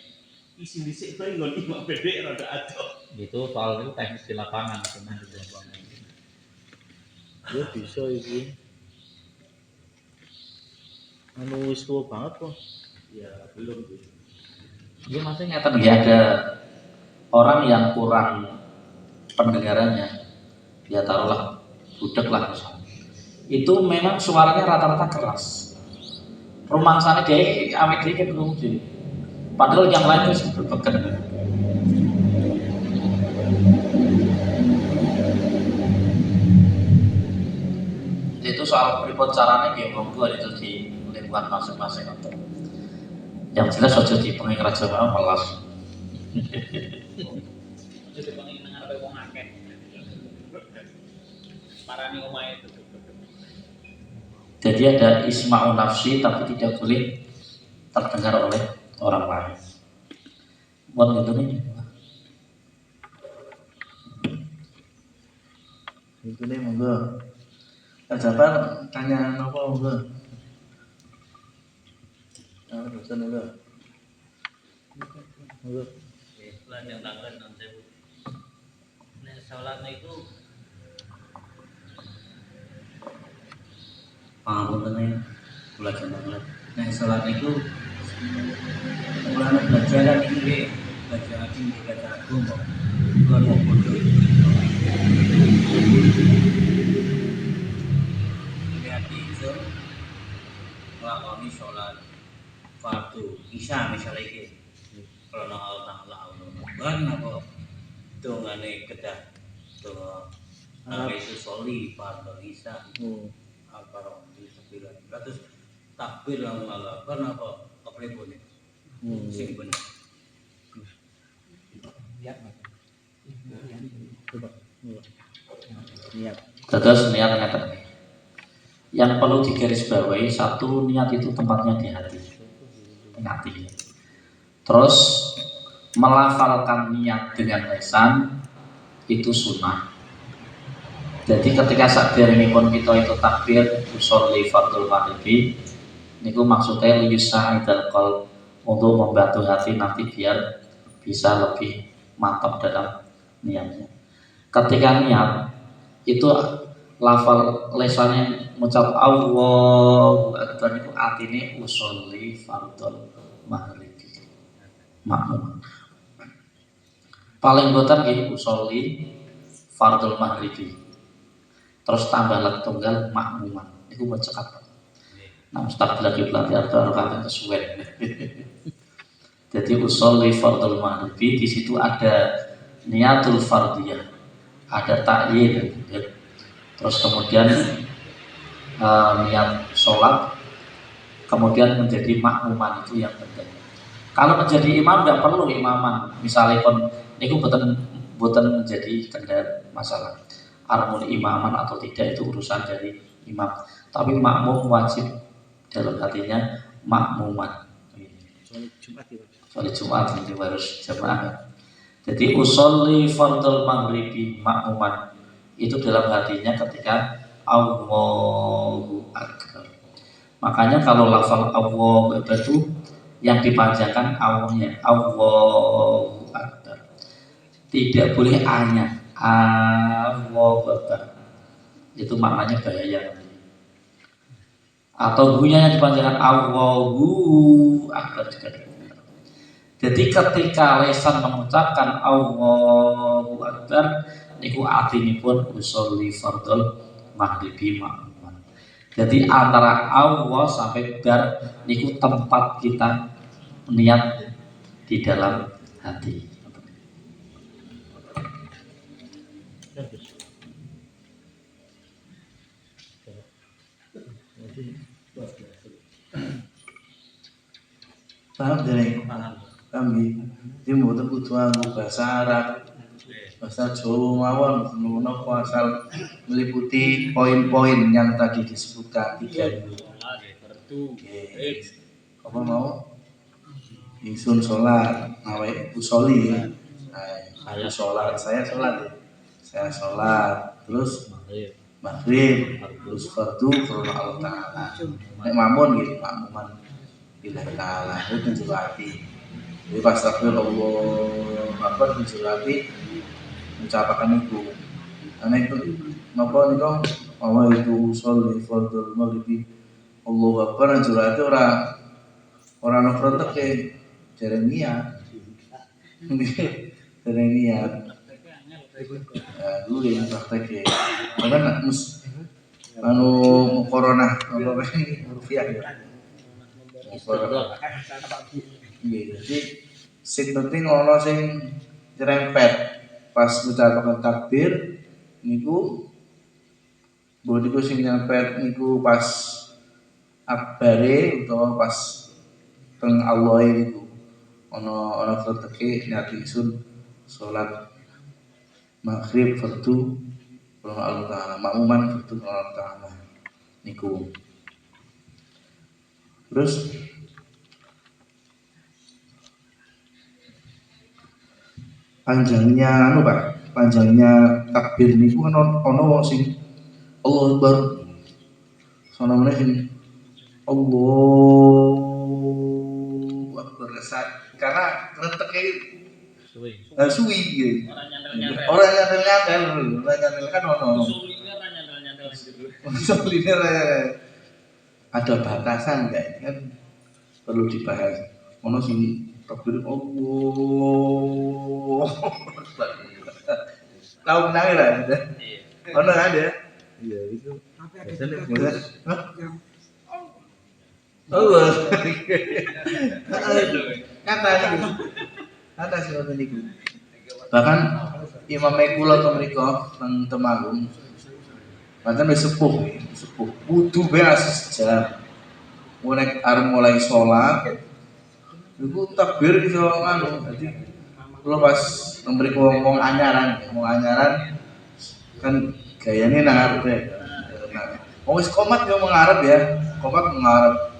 isi dhisik bae nggon imam bedhe rada adoh. Itu soal itu teknis di lapangan cuman di lapangan. Ya bisa iki. Anu wis tua banget kok. Ya belum tuh. Ini maksudnya ada orang yang kurang pendengarannya, ya taruhlah budak lah misalnya. Itu memang suaranya rata-rata keras. Rumangsane dia awet dikit kemudian. Padahal yang lain itu berbeken. Itu soal pripun caranya nggih monggo itu di lingkungan masing-masing untuk. Yang jelas aja di pengingat jamaah malas. Jadi pengen ngarepe wong akeh. Parani omahe itu. Jadi ada isma'u nafsi tapi tidak boleh terdengar oleh orang lain. Buat gitu nih. Itu nih monggo. Pak Jafar tanya apa monggo? Ah, dosen monggo. Monggo. Lanjut tanggal nanti bu. Nah sholatnya itu Pangapunten kula jenengan. Nah, salat itu mulane belajar iki nggih, belajar ngaji nggih belajar agama. Kula mau bodoh. Lihat itu nglakoni salat fardu isya misalnya iki. Kalau Allah Ta'ala Allah apa dongane kedah donga itu soli fardu isya. Apa di sepiran terus takbir lalu Allah kenapa kepribun sing bener Niat. Terus niat ngeten. Yang perlu digarisbawahi satu, niat itu tempatnya di hati. Hati. Terus melafalkan niat dengan lisan itu sunnah. Jadi ketika sakderengipun kita itu takbir usolli fardhu maghribi niku maksudnya liyusa'idal qalb, untuk membantu hati nanti biar bisa lebih mantap dalam niatnya. Ketika niat itu lafal lesannya mengucap Allahu Akbar itu artinya usolli fardhu maghribi makmum. Paling boten nggih usolli fardhu maghribi. Terus tambah lagi tunggal makmuman itu buat cekap. Nah Ustaz lagi pelatihan baru kata kesuwen. Jadi usolli fardhu maghribi di situ ada niatul fardiyah, ada ta'yin, ya. Terus kemudian niat sholat, kemudian menjadi makmuman itu yang penting. Kalau menjadi imam tidak perlu imaman, misalnya pun niku boten menjadi kendala masalah. Armul imaman atau tidak itu urusan dari imam, tapi makmum wajib dalam hatinya makmuman. Soal Jumat itu harus jamaah. Jadi usolli fardhu maghribi makmuman itu dalam hatinya ketika Allahu Akbar. Makanya kalau lafal Allahu Akbar itu yang dipanjangkan awalnya Allahu Akbar. Tidak boleh A-nya Allahu Akbar. Itu maknanya bahaya. Atau bunyinya yang dipanjangkan Allahu Akbar juga. Jadi ketika lesan mengucapkan Allahu Akbar niku artinipun usolli fardhu maghribi makmuman. Jadi antara Allah sampai bar niku tempat kita niat di dalam hati. Paham dereng? Paham nggih. Jadi mboten kudu nganggo bahasa Arab. Bahasa Jawa mawon menapa asal meliputi poin-poin yang tadi disebutkan tiga itu. Nggih. Apa mau? Ingsun sholat, awake usoli. Saya sholat, saya sholat, terus maghrib, terus fardu karena Allah Taala. Nek mamun gitu, makmuman bila Taala itu tunjuk hati. Jadi pas astagfirullah, apa tunjuk hati, mencapakan itu. Karena itu, napa niku Allah itu sholli fardul maghribi. Allah Akbar tunjuk hati orang nafrontek ke Jeremia. Jeremia. Dulu yang praktek karena corona apa ini rupiah ya. Iya, jadi sing penting ono sing nyerempet pas ngucapaken takbir niku mbok niku sing nyerempet niku pas akbare utawa pas teng Allah niku ono praktek niat ingsun salat maghrib fardu karena Allah Ta'ala, makmuman fardu karena Allah Ta'ala niku. Terus panjangnya panjangnya takbir niku kan ono wong sing Allahu Akbar sono meneh sing Allahu Akbar karena reteke suwi gitu. Orang nyantel kan ono. Kuliner ada batasan enggak? Kan perlu dibahas. Ono sing takbir Allah. Tahu menang lah ada. Ono ada. Iya itu. Allah. Kata sih ngoten niku. Bahkan Imam Kula to mriku nang Temanggung. Pancen wis sepuh. Kudu bae asis jalan. Nek arep mulai salat niku takbir iso anu. Dadi kula pas nang mriku wong anyaran kan gayane nang arep ya. Wong wis komat yo mengarep ya. Komat mengarep.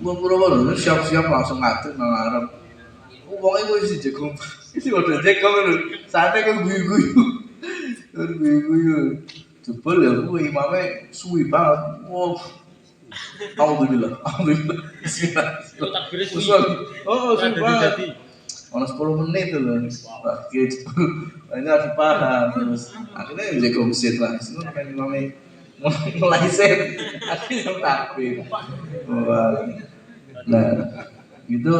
Wong kula siap-siap langsung ngatur nang arep. Wong iku wis jago. Isi udah jago lho. Sate kan guyu-guyu. Jebul ya kuwi imame suwi banget. Wow. Alhamdulillah. Bismillah. Itu takbirnya suwi. Oh, suwi banget. Ono 10 menit lho. Wah, gitu. Ini harus paham terus. Akhirnya jago mesin lah. Itu kan imame mulai set. Akhirnya takbir. Wah. Nah, itu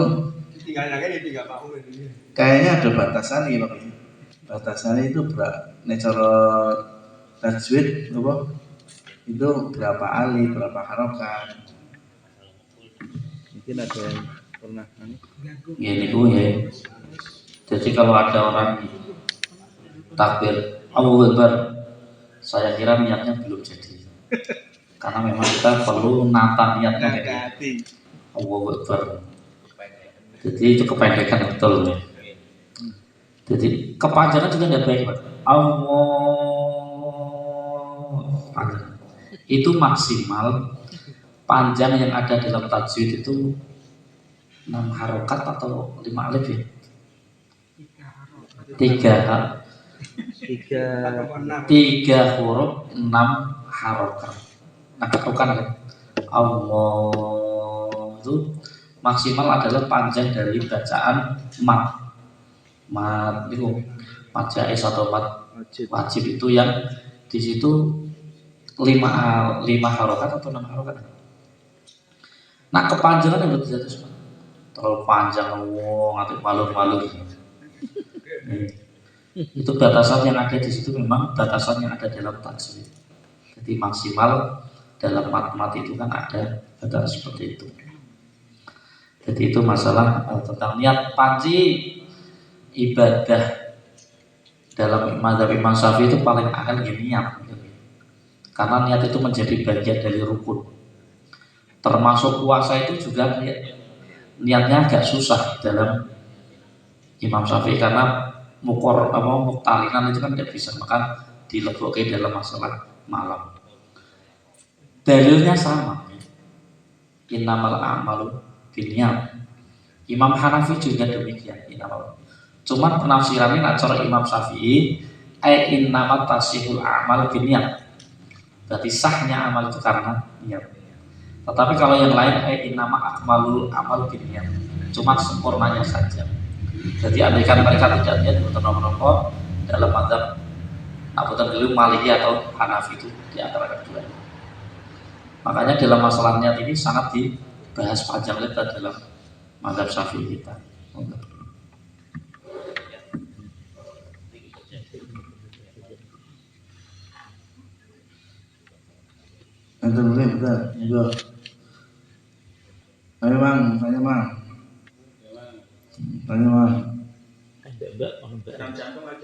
kayaknya ada batasan ya Pak. Batasannya itu nek cara tajwid apa? Itu berapa alif, berapa harokat. Mungkin ada yang pernah Ya niku ya. Jadi kalau ada orang takbir Allahu Akbar, saya kira niatnya belum jadi. Karena memang kita perlu nata niatnya. Allahu Akbar. Jadi itu kependekan betul ya. Jadi kepanjangan juga tidak baik, Pak. Panjang. Itu maksimal panjang yang ada dalam tajwid itu 6 harokat atau 5 alif ya? 3 huruf 6 harokat. Nah, ketukan kan? Allah itu maksimal adalah panjang dari bacaan mat itu mat jaiz atau mat wajib itu yang di situ 5 harokat atau 6 harokat. Nah kepanjangan yang betul itu terlalu panjang atau malu-malu. Itu batasan yang ada di situ memang batasan yang ada dalam tajwid. Jadi maksimal dalam mat itu kan ada batasan seperti itu. Jadi itu masalah tentang niat panci ibadah dalam mazhab Imam Syafi'i itu paling akan niat. Karena niat itu menjadi bagian dari rukun. Termasuk puasa itu juga niatnya agak susah dalam Imam Syafi'i karena muktalinan itu kan tidak bisa, maka dilebokke dalam masalah malam. Dalilnya sama, innamal a'malu binniyat. Imam Hanafi juga demikian, innamal. Cuman penafsirannya nak cara Imam Syafi'i, innamat tasihul a'mal binniyat. Berarti sahnya amal itu karena niat. Tetapi kalau yang lain innama akmalul amal binniyat. Cuma sempurnanya saja. Jadi andaikan mereka tidak niat bertenang-tenang dalam mazhab Abu Hanifah, Maliki atau Hanafi itu di antara kedua. Makanya dalam masalah niat ini sangat dibahas panjang lebar dalam mazhab Syafi'i kita. Enten boleh betul. Enggak. Ayo Bang, tanya Bang. Tanya Bang. Mbak, Mbak. Jantung aja.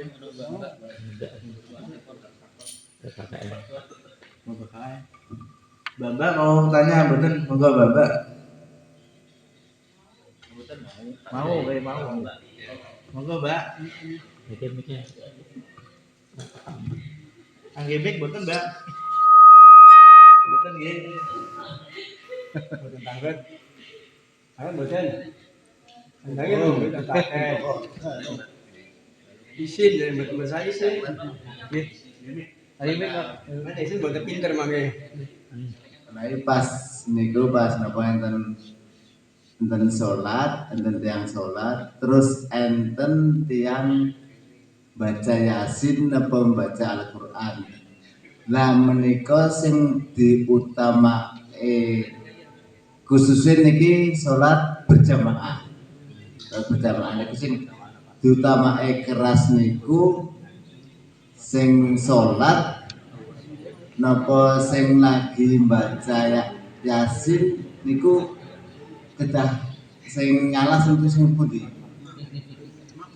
Mbak mau tanya betul, monggo Mbak. Mau, mau. Monggo Mbak. Mikir. Anggebek betul Mbak. Betul nggih. Betul tanglet. Ayo betul. Andangnya betul pakai. Isin dari saya isin. Nggih. Ari mek mana isin boten pinter mangke. Nah ini pas niku pas napa enten sholat, enten tiang sholat, terus enten tiang baca Yasin napa baca Al-Qur'an. Lah menika sing diutamake khususnya niki sholat berjamaah. Sholat berjamaah niku sing diutamake keras niku sing sholat napa sing lagi baca Yasin niku kedah sing nyala sing pundi?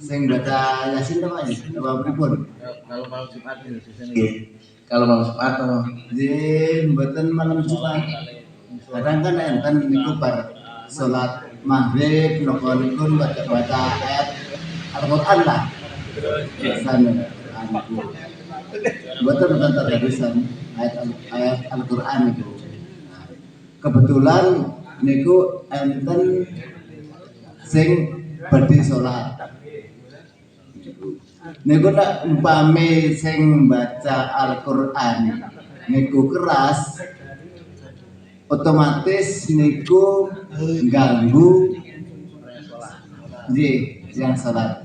Sing baca Yasin apa ini? Apa pripun? Kalau malam Jumat ini Nggih. Kalau malam Jumat oh. Nggih, mboten malam Jumat. Kadang kan enten niku bar salat maghrib napa niku baca ayat Al-Qur'an lah. Sana niku. Mboten terhadisan ayat Al-Qur'an niku. Kebetulan niku enten sing badhe salat. Niku nek umpame sing baca Al-Qur'an niku keras, otomatis niku ganggu nggih yang salat.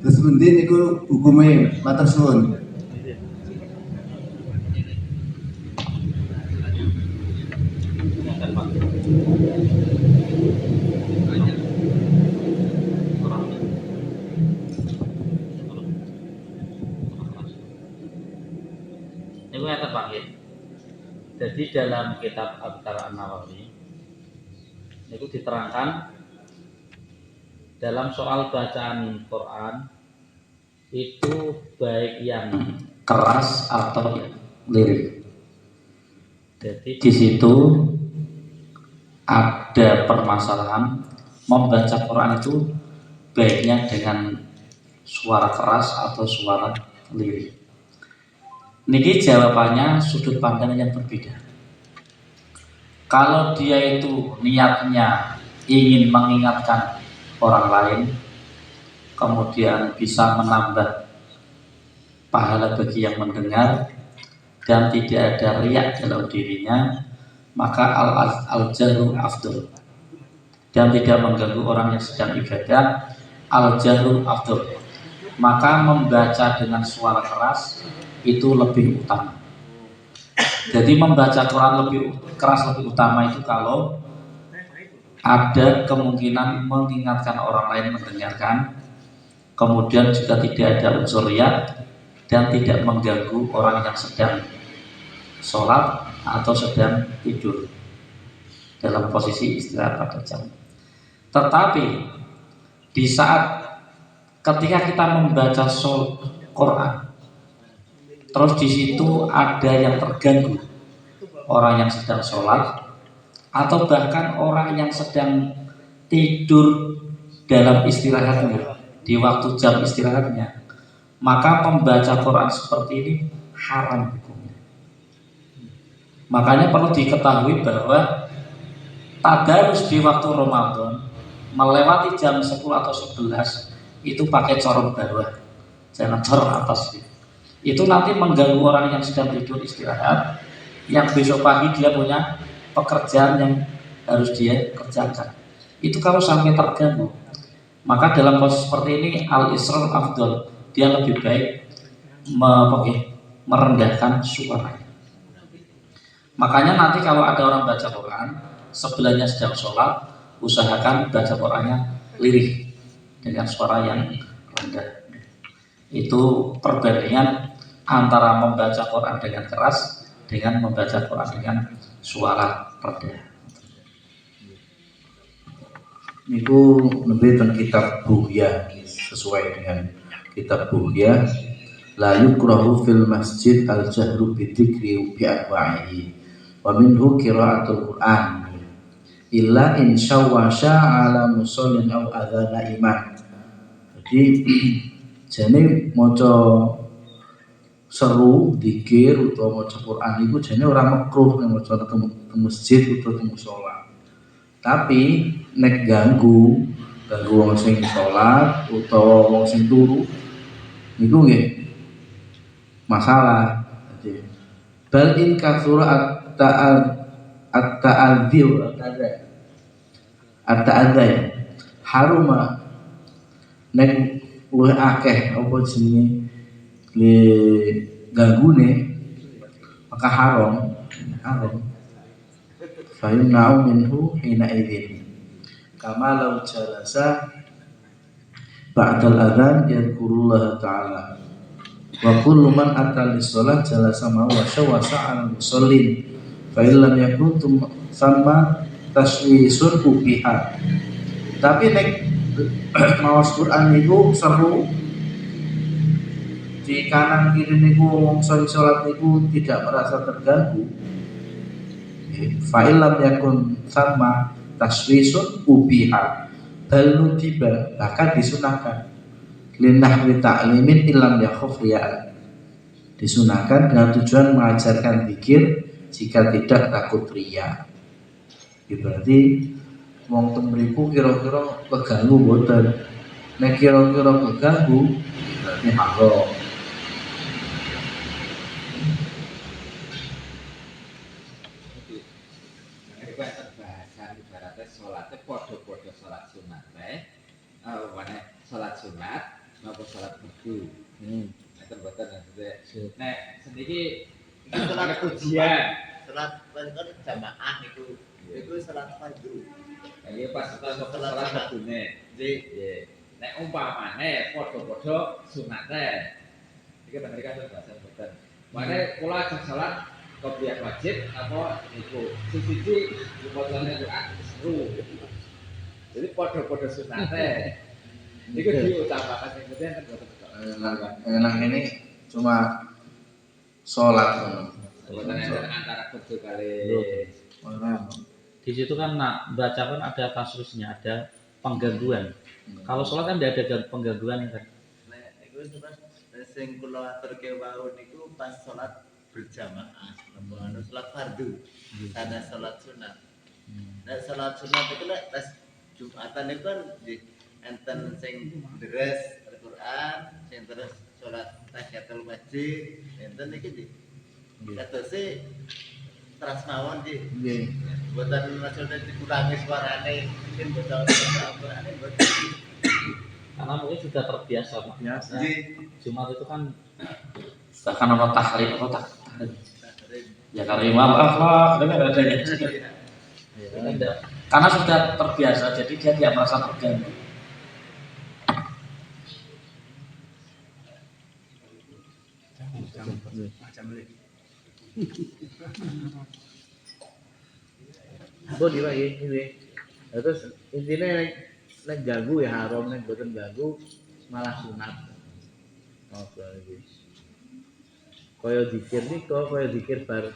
Terus pundi niku hukume matur suwun. Ini yang terpanggil. Jadi dalam kitab Adhkar An-Nawawi itu diterangkan dalam soal bacaan Quran itu baik yang Keras atau lirik. jadi Di situ ada permasalahan membaca Quran itu baiknya dengan suara keras atau suara lirik. Niki jawabannya sudut pandang yang berbeda. Kalau dia itu niatnya ingin mengingatkan orang lain, kemudian bisa menambah pahala bagi yang mendengar dan tidak ada riak dalam dirinya, maka al-jahru afdal, dan tidak mengganggu orang yang sedang ibadah, al-jahru afdal. Maka membaca dengan suara keras itu lebih utama. Jadi membaca Quran lebih keras lebih utama itu kalau ada kemungkinan mengingatkan orang lain mendengarkan, kemudian juga tidak ada unsur riya dan tidak mengganggu orang yang sedang sholat atau sedang tidur dalam posisi istirahat pada jam. Tetapi di saat ketika kita membaca Quran, terus di situ ada yang terganggu, orang yang sedang sholat atau bahkan orang yang sedang tidur dalam istirahatnya, di waktu jam istirahatnya, maka membaca Quran seperti ini haram hukumnya. Makanya perlu diketahui bahwa tadarus di waktu Ramadan melewati jam 10 atau 11 itu pakai corong bawah, jangan corong atas. Itu nanti mengganggu orang yang sedang tidur istirahat, yang besok pagi dia punya pekerjaan yang harus dia kerjakan. Itu kalau sampai terganggu, maka dalam posisi seperti ini al-israr afdol, dia lebih baik merendahkan suaranya. Makanya nanti kalau ada orang baca Quran, sebelahnya sedang sholat, usahakan baca Qurannya lirih dengan suara yang rendah. Itu perbandingan antara membaca Quran dengan keras dengan membaca Quran dengan suara rendah. Niku lebih tentang kitab Bughya, sesuai dengan kitab Bughya. La yukrahu fil masjid al jahru bidzikri bi anwa'ihi wa minhu qiraatul Qur'an illa in syawasha ala musallin aw adzana iman. Jadi jane maca seru zikir utawa maca Quran iku jane ora makruh nek maca teng masjid utawa teng musala. Tapi nek ganggu wong sing salat utawa wong sing turu niku nggih masalah. Jadi bal in katsura at-ta'adzir haruma nek luwih akeh apa jenenge le ganggune maka haram fa yumna'u minhu hina idzin kama law jalasa ba'dal adzan yadhkurullah ta'ala wa kullu man ata lis-shalah jalasa ma wa shawasa 'ala musallin fa illam yakun sama taswisun ubiha. Tapi nek maos Quran niku seru di kanan kiri niku wong salat niku tidak merasa terganggu. Fa illam yakun sama taswisun ubiha bal nutiba, bahkan disunahkan linahwi ta'limin illam yakhuf riya, disunahkan dengan tujuan mengajarkan zikir jika tidak takut riya. Berarti wong temriku kira-kira keganggu boten. Nek kira-kira keganggu berarti haram. Ibaratnya sholatnya podo-podo sholat sunat, sholat sunat maupun sholat fardu. Betul maksudnya. Nek sendiri sholat ujian, sholat kan jamaah itu sholat fardu. Jadi pas sholat fardune, jadi nek umpamane podo-podo sunate, iki mereka kan bahasa betul. Mane kula ajeng sholat qobliyah wajib apa iku siji dipotongnya Quran seru. Jadi podo-podo sunate. Iku diucapkan sing penting kan boten. Enak ini cuma sholat antara kudu kali di situ kan baca kan ada kasusnya, ada penggangguan. Kalau sholat kan tidak ada penggangguan kan. Itu sing kula aturke wau niku pas sholat berjamaah, sholat fardu, karena sholat sunat. Nah sholat sunat itu lek pas Jumatan itu kan enten sing deres Al-Qur'an, sing terus sholat tahiyatul masjid, enten iki di katose teras mawon di. Nggih. Mboten maksudnya dikurangi suarane, mungkin bocah Al-Qur'ane mboten. Karena mungkin sudah terbiasa Pak. biasa. Jumat itu kan Bahkan nama tahrim atau tahrim. Ya kalau imam akhlak dengan adanya. Karena sudah terbiasa, jadi dia tidak merasa terganggu. Itu ini. Terus intinya nek ganggu ya haram, nek boten ganggu malah sunat. Oh, lagi. Kaya zikir niku, kaya zikir bar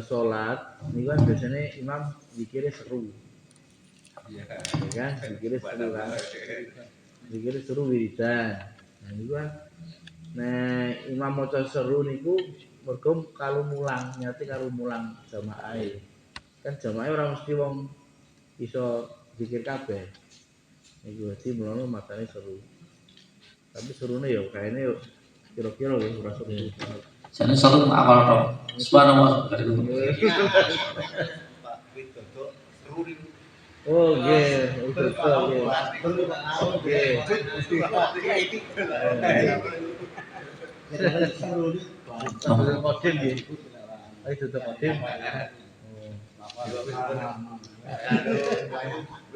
salat, niku kan biasanya imam zikirnya seru. Ya kan, dikira seru kan. Dikira seru wiridan. Nah itu kan, nah imam maca seru niku mergo kalau mulang, nyate kalau mulang jamaah. Kan jamaah ora mesti wong iso zikir kabeh. Iku dadi mulane matane seru. Tapi serune ya kayaknya yo kira-kira ya ora seru. Jadi selalu awal dong. Subhanallah dari itu. Oh nggih, betul nggih. Nggih. Betul kodim nggih. Ayo tutup kodim.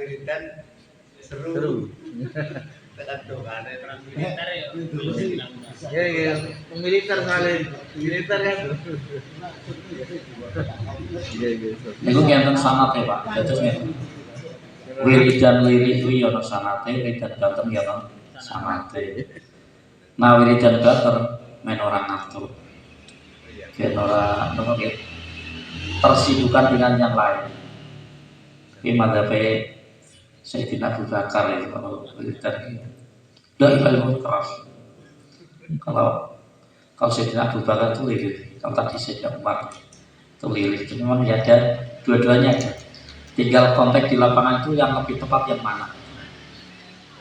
Wiridan Seru. tekan dongane Militer ya. Ya ya, militer sekali. Militer kan. Iya iya. Niku ngenten sangat ya Pak. Dados ngenten. Wiridan lirih kuwi ana sanate, wiridan banter ya ana sanate. Nah wiridan banter men ora ngatur. Ben ora napa nggih tersibukkan dengan yang lain. Ini madhabe Sayyidina Abu Bakar itu kalau wiridan itu. La ilaha illallah keras. Kalau Sayyidina Abu Bakar itu lirik, kalau tadi Sayyidina Umar itu lirik, itu memang ya ada dua-duanya aja. Tinggal konteks di lapangan itu yang lebih tepat yang mana.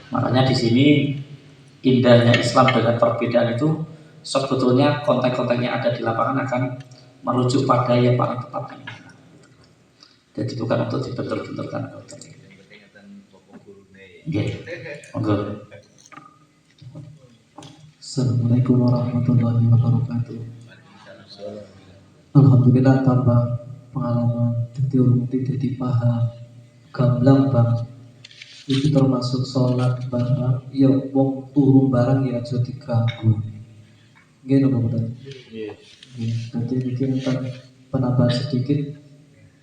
Makanya di sini indahnya Islam dengan perbedaan itu sebetulnya konteks-konteks yang ada di lapangan akan merujuk pada yang paling tepat yang mana. Jadi bukan untuk dibentur-benturkan. Monggo. Assalamualaikum warahmatullahi wabarakatuh. Alhamdulillah tambah pengalaman dadi urung dadi paham gamblang bang. Itu termasuk sholat barang ya wong turu barang ya aja diganggu. Nggih napa mboten? Nggih. Dadi iki enten penambahan sedikit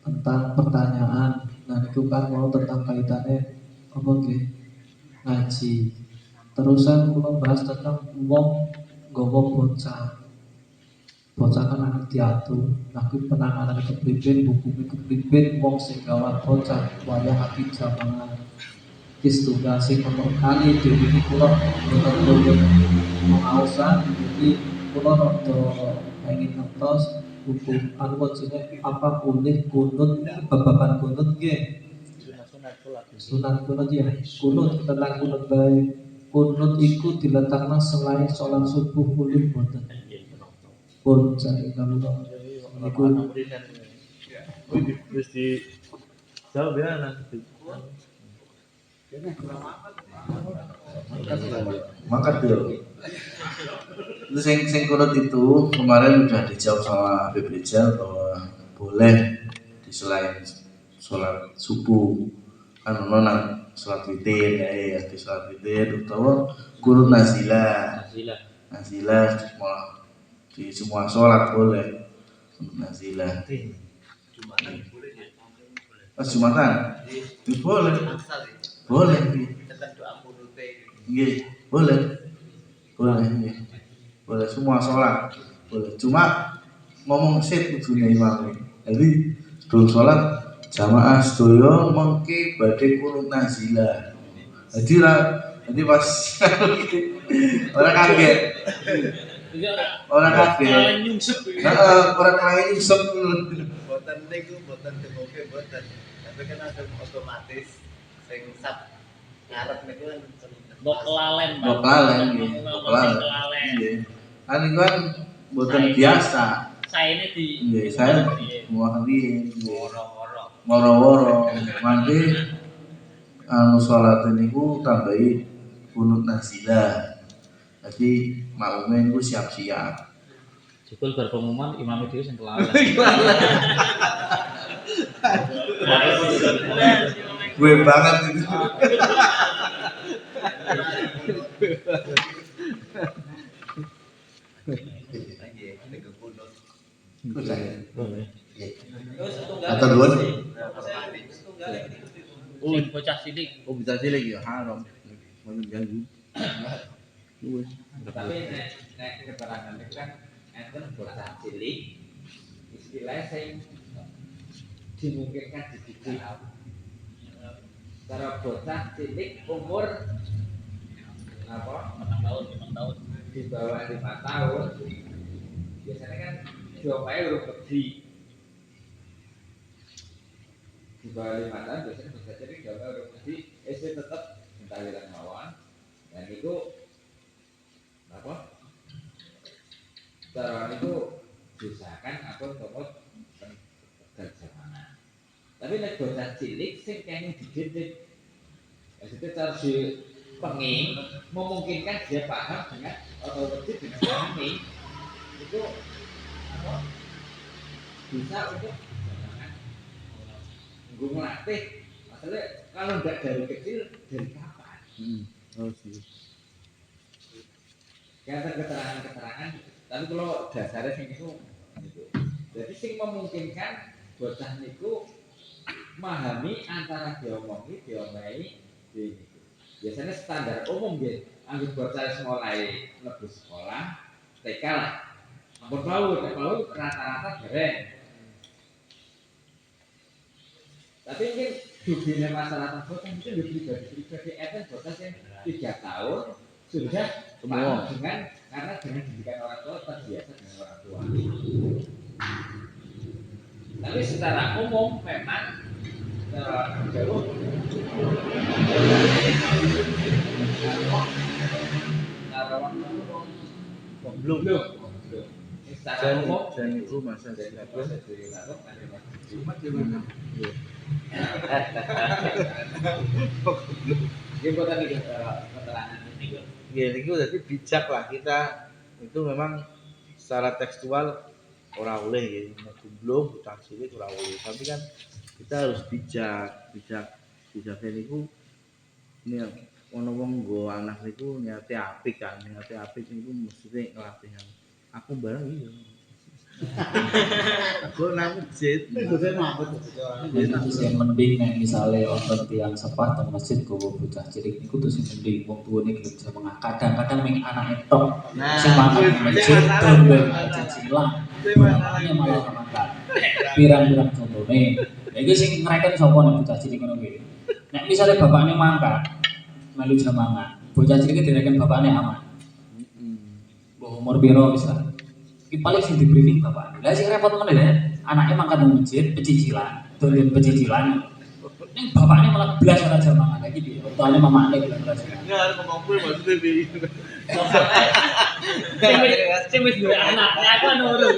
tentang pertanyaan. Nah itu kan mau tentang kaitannya apa nggih? Ngaji. Terusan kula bahas tentang wong nggawa bocah. Bocah kan anak diatur, tapi penanganan kepriben, hukum kepriben, wong sing gawat bocah, wayah hati jamaah. Kis tugase kono kali dhewe iki kula boten mausan, jadi kula rada pengen ngertos hukum anu jenenge apa boleh kunut babagan kunut nggih. Sunat kunut ya, kunut tentang kunut baik. Kunut iku diletakna selain sholat subuh boleh boten. Pun cari kamu niku Wis di jawab ya nanti. Makan dulu. Itu sing kunut itu kemarin udah dijawab sama Habib Rizal bahwa boleh di selain sholat subuh kan nona sholat witir ya di sholat witir atau kunut nazilah di semua sholat boleh kunut nazilah. Pas Jumatan boleh iya boleh semua sholat boleh, cuma ngomong sit kudune imam. Jadi sebelum sholat jamaah sedoyo mengke badhe kunut nazilah. Jadi pas orang kaget. Orang nyungsep. Orang lain nyungsep. Boten niku boten demoke boten. Tapi kan ada otomatis sing sap ngarep niku kan Bok lalen. Nggih. Kan iku kan boten biasa. Saya ini di Nggih, saya muahli moro-moro. Mangke anu salat niku tambahi kunut nazilah. Jadi makmume niku siap-siap. Jebul bar pengumuman imam itu sing kelalen. Gue banget itu. Atau dua Oh, bocah sidik. Oh bisa cilik ya haram. Mengganggu. Tapi nek keterangan itu kan enten bocah cilik istilahnya sing dimungkinkan dididik cara bocah cilik umur apa 5 tahun di bawah 5 tahun biasanya kan diomahe urung gede di bawah 5 tahun biasanya bisa jadi diomahe urung gede SD tetap minta wilang mawon dan itu apa cara itu diusahakan apa untuk tegal jamanan tapi nek bocah cilik sing kene dididik itu cara di penging memungkinkan dia paham dengan otodidak dengan penging itu apa bisa untuk jangan gue melatih masalah kalau tidak dari kecil dari kapan Oh sih. keterangan tapi kalau dasarnya sing itu gitu. Jadi sing memungkinkan bocah niku memahami antara diomongi biasanya standar umum gitu anggap bocah mulai lebih sekolah TK lah ampun PAUD rata-rata keren tapi ini dunia masalah bocah itu lebih pribadi bocah yang 3 tahun sudah paham dengan karena dengan didikan orang tua terbiasa dengan orang tua tapi secara umum memang jauh belum secara umum Dan itu masa dia buat tadi keterangan ini ya itu jadi bijak lah kita itu memang secara tekstual ora oleh ya mau belum buta cilik ora oleh tapi kan kita harus bijak niku ini ono wong nggo anak niku niate apik niku mesti ngelatih aku bareng iya aku nang masjid Itu sing mending nek misale wonten tiyang sepah teng masjid gowo bocah cilik niku tuh sing mending wong tuwane gelem jamaah. Kadang-kadang ming anake tok sing makan di masjid dolen cicilan. Makanya malah makan. Pirang-pirang contone. Ya iki sing ngreken sapa nek bocah cilik ngono kuwi. Nek misale bapakne mangkat melu jamaah, bocah cilik direken bapakne aman. Mbok umur piro misal. Iki paling sing di briefing bapak. Lah sing repot meneh ya, anaknya mangkat nang masjid pecicilan, dolen pecicilan. Ning bapaknya malah blas ora jamaah lagi piye? Tuane mamane bilang blas. ya harus ngomong maksudnya di sing wis duwe anak nek aku anu urung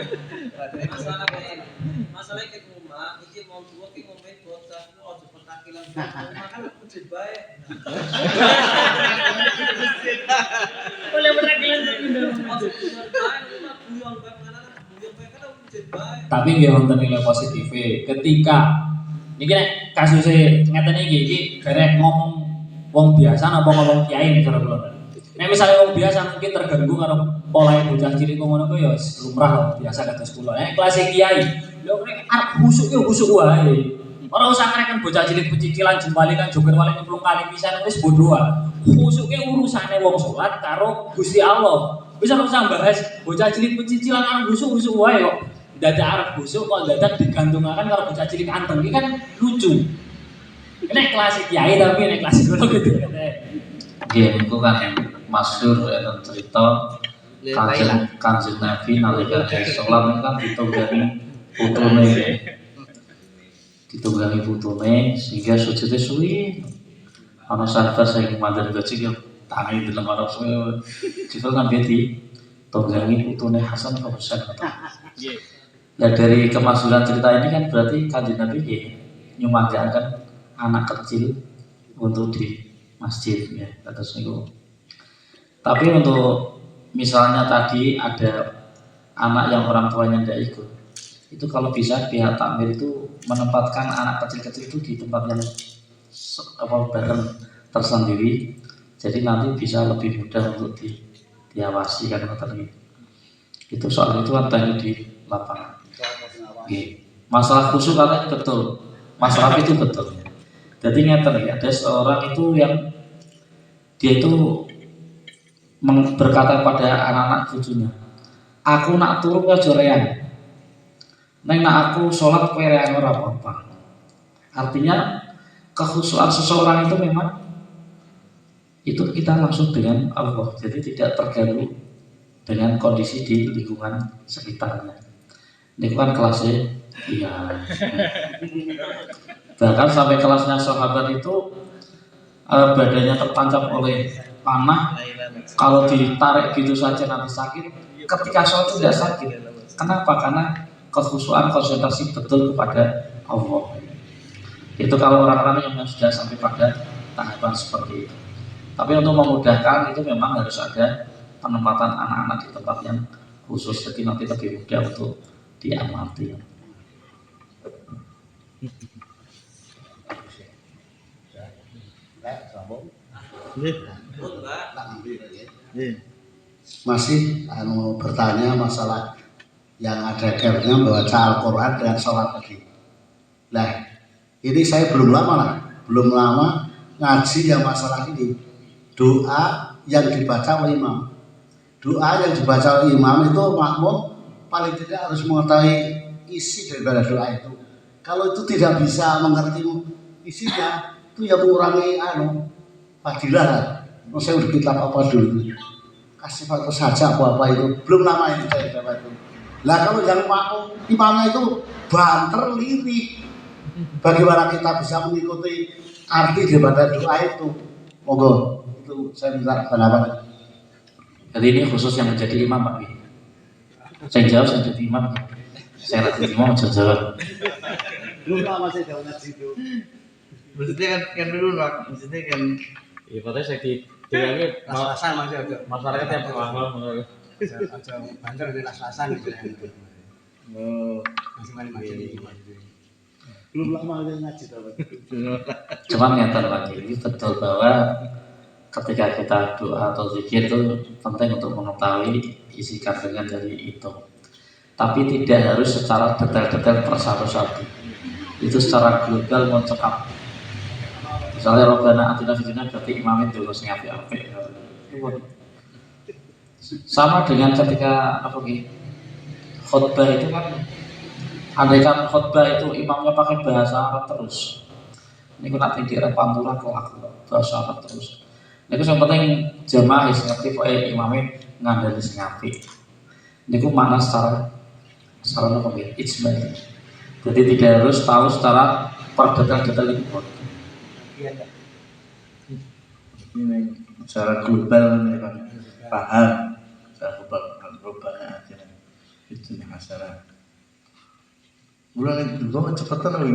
Masalah ke rumah, iki mau gua ki ngomongin bocah ku aja petakilan makan masjid bae. boleh beragam Tapi nggih wonten nilai positif ketika niki nek kasuse ngeten iki garek ngomong wong biasa napa ngomong kiai nek cara kula. Nek misale wong biasa mungkin terganggu karo polahe bocah cilik ngono kuwi ya lumrah biasa kados kula. Nek kelas kiai lho nek arep khusuk yo khusuk wae. Ora usah ngreken bocah cilik pecicilan jembali kan joger wali nyemplung kali pisan wis bodoh wae. Khusuke urusane wong salat karo Gusti Allah. Bisa usah bahas bocah cilik pecicilan arep khusuk wae kok. Dadak arep khusuk kok dadak digantungaken karo bocah cilik anteng iki kan lucu. Nek kelas kiai tapi nek kelas kula gitu. Nggih niku kan masyhur enten cerita Kanjeng Nabi nalika salat kan ditunggangi putune sehingga sujudnya suwi. Ana sahabat saking mandar gajik yang tangi dalam arep suwe. Jika kan dia tunggangi putune Hasan ke Husain. Nah dari kemasyhuran cerita ini kan berarti Kanjeng Nabi nyumbangkan anak kecil untuk di masjid ya atas niku. Tapi untuk misalnya tadi ada anak yang orang tuanya tidak ikut, itu kalau bisa pihak takmir itu menempatkan anak kecil-kecil itu di tempat yang bareng tersendiri, jadi nanti bisa lebih mudah untuk diawasi kan tadi. Itu soal itu kan tadi di lapangan. Masalah khusus katanya betul, masalah itu betul. Jadi ngeten ya, ada seorang itu yang dia itu berkata pada anak-anak cucunya, aku nak turu ke jorean, neng nak aku sholat kowe rean ora apa-apa. Artinya kekhusyuan seseorang itu memang itu kita langsung dengan Allah, jadi tidak terganggu dengan kondisi di lingkungan sekitarnya. Ini kan kelasnya, iya. Bahkan sampai kelasnya sahabat itu badannya tertancap oleh panah, kalau ditarik gitu saja nanti sakit. Ketika sholat tidak sakit. Kenapa? Karena kekhusyuan konsentrasi betul kepada Allah. Itu kalau orang-orang yang sudah sampai pada tahapan seperti itu. Tapi untuk memudahkan itu memang harus ada penempatan anak-anak di tempat yang khusus, jadi nanti lebih mudah untuk diamati. Masih bertanya masalah yang ada kaitannya membaca Al-Quran dengan sholat tadi. Nah, ini saya belum lama ngaji yang masalah ini. Doa yang dibaca oleh imam. Doa yang dibaca oleh imam itu makmum paling tidak harus mengetahui isi daripada doa itu. Kalau itu tidak bisa mengerti isinya, itu ya mengurangi fadilah. Saya udah kitab apa dulu. Kasih foto saja apa itu. Belum lama itu saya dapat itu. Lah kalau yang makmum imamnya itu banter lirih. Bagaimana kita bisa mengikuti arti daripada doa itu? Monggo. Itu saya minta pendapat. Jadi ini khusus yang menjadi imam Pak. Saya jawab saya jadi imam. Saya nanti imam jawab. Belum lama saya jawab ngaji itu. Maksudnya kan dulu Pak, maksudnya kan Iya, katanya saya dibilangin Las-lasan masih ada. masyarakat yang paham. Aja banter di las-lasan gitu. oh, Masih mani-mani. Belum lama saya ngaji tahu. Cuman nyata lagi ini betul bahwa ketika kita doa atau zikir itu penting untuk mengetahui isi kandungan dari itu. Tapi tidak harus secara detail-detail per satu-satu. Itu secara global mencekap. Misalnya Robbana atina fid dunya berarti imamin dulu sing apik-apik. Sama dengan ketika khutbah itu kan, andaikan khutbah itu imamnya pakai bahasa Arab terus, ini kan nanti di pantura kelak bahasa Arab terus. Ini yang penting jamaah ngerti pokoke imamnya ngandani sing apik. Niku makna secara ijmal. Jadi tidak harus tahu secara per detail-detail itu. ini secara global mereka paham secara global aja itu masalah. Bulan itu gue cepetan loh.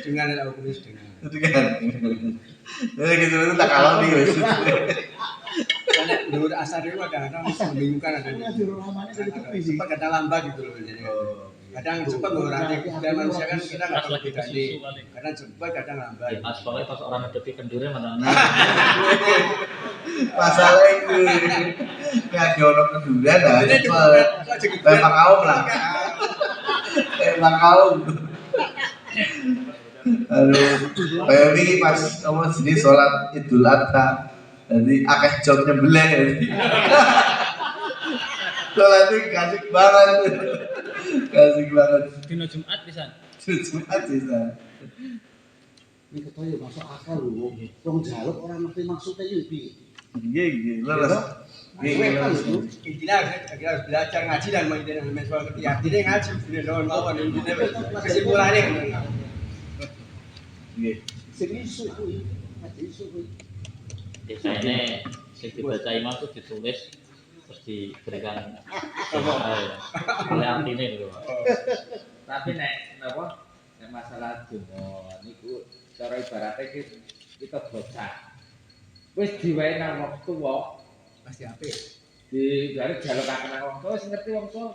Dengan aku tulis dengan. Itu kan. Jadi gitu itu tak kalah nih guys. Karena menurut asar itu kadang-kadang membingungkan ada. Cepat kadang lambat gitu loh. Jadi kadang cepat ngurangnya kita manusia kan kita nggak tahu ganti. Kadang cepat kadang lambat. Pas pokoknya pas orang ngadepi kendurnya mana? Masalah itu nggak jorok kedua dah. Tembak kaum lah. Tembak kaum. Aduh, kayak ini pas kamu sini sholat Idul Adha, jadi akeh job nyembelih. Sholat itu kasih banget. Dino Jumat bisa. Jumat bisa. Ini ketemu masuk akal loh. Wong jaluk orang ngerti maksudnya itu piye. Iya, leres. Iya, Intinya kita harus belajar ngaji dan mengenai soal artinya ngaji bener lawan lawan intinya kesimpulannya. iya. Serius kuwi. Serius kuwi. Biasanya yang dibaca imam itu ditulis terus diberikan oleh artinya gitu. Tapi nek masalah donga niku cara ibaratnya kita bocah. Wis diwae nang wong tuwa Pasti apik. di garis jalokaken nang wong tuwa sing ngerti wong tuwa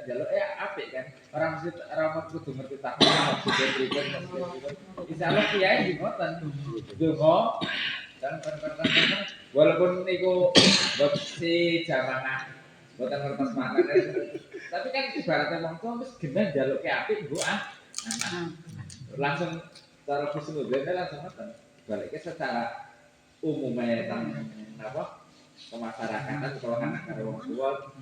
jaloke apik kan. Ora mesti kudu ngerti tak maksudnya pripun. Insyaallah kiai nggih ngoten. Donga dan walaupun niku bab si jamaah boten ngertos maknane. Tapi kan ibaratnya wong tuwa wis genah jaloke apik nggo langsung cara keseluruhannya langsung ngoten. Baliknya secara umumnya kemasyarakatan kalau anak karo wong tua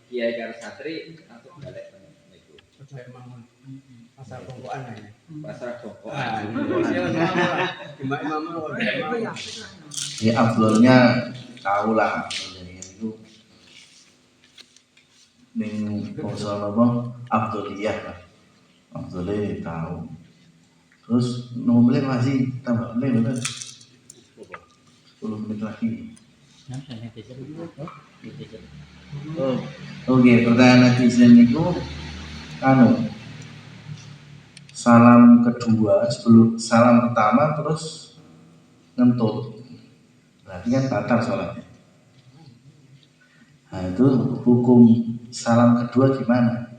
kiai karo santri langsung balik niku. Kayak mau pasar pokoknya ya. pasar pokok. Ah, iya imam Ya afdolnya tahu lah jadi itu ning bangsa apa afdoliyah lah. Afdolnya tahu. Terus nomor masih tambah betul. 10 menit lagi. Oh, oke, pertanyaan netizen itu salam kedua sebelum salam pertama terus ngentut. Berarti kan batal sholatnya. Nah itu hukum salam kedua gimana?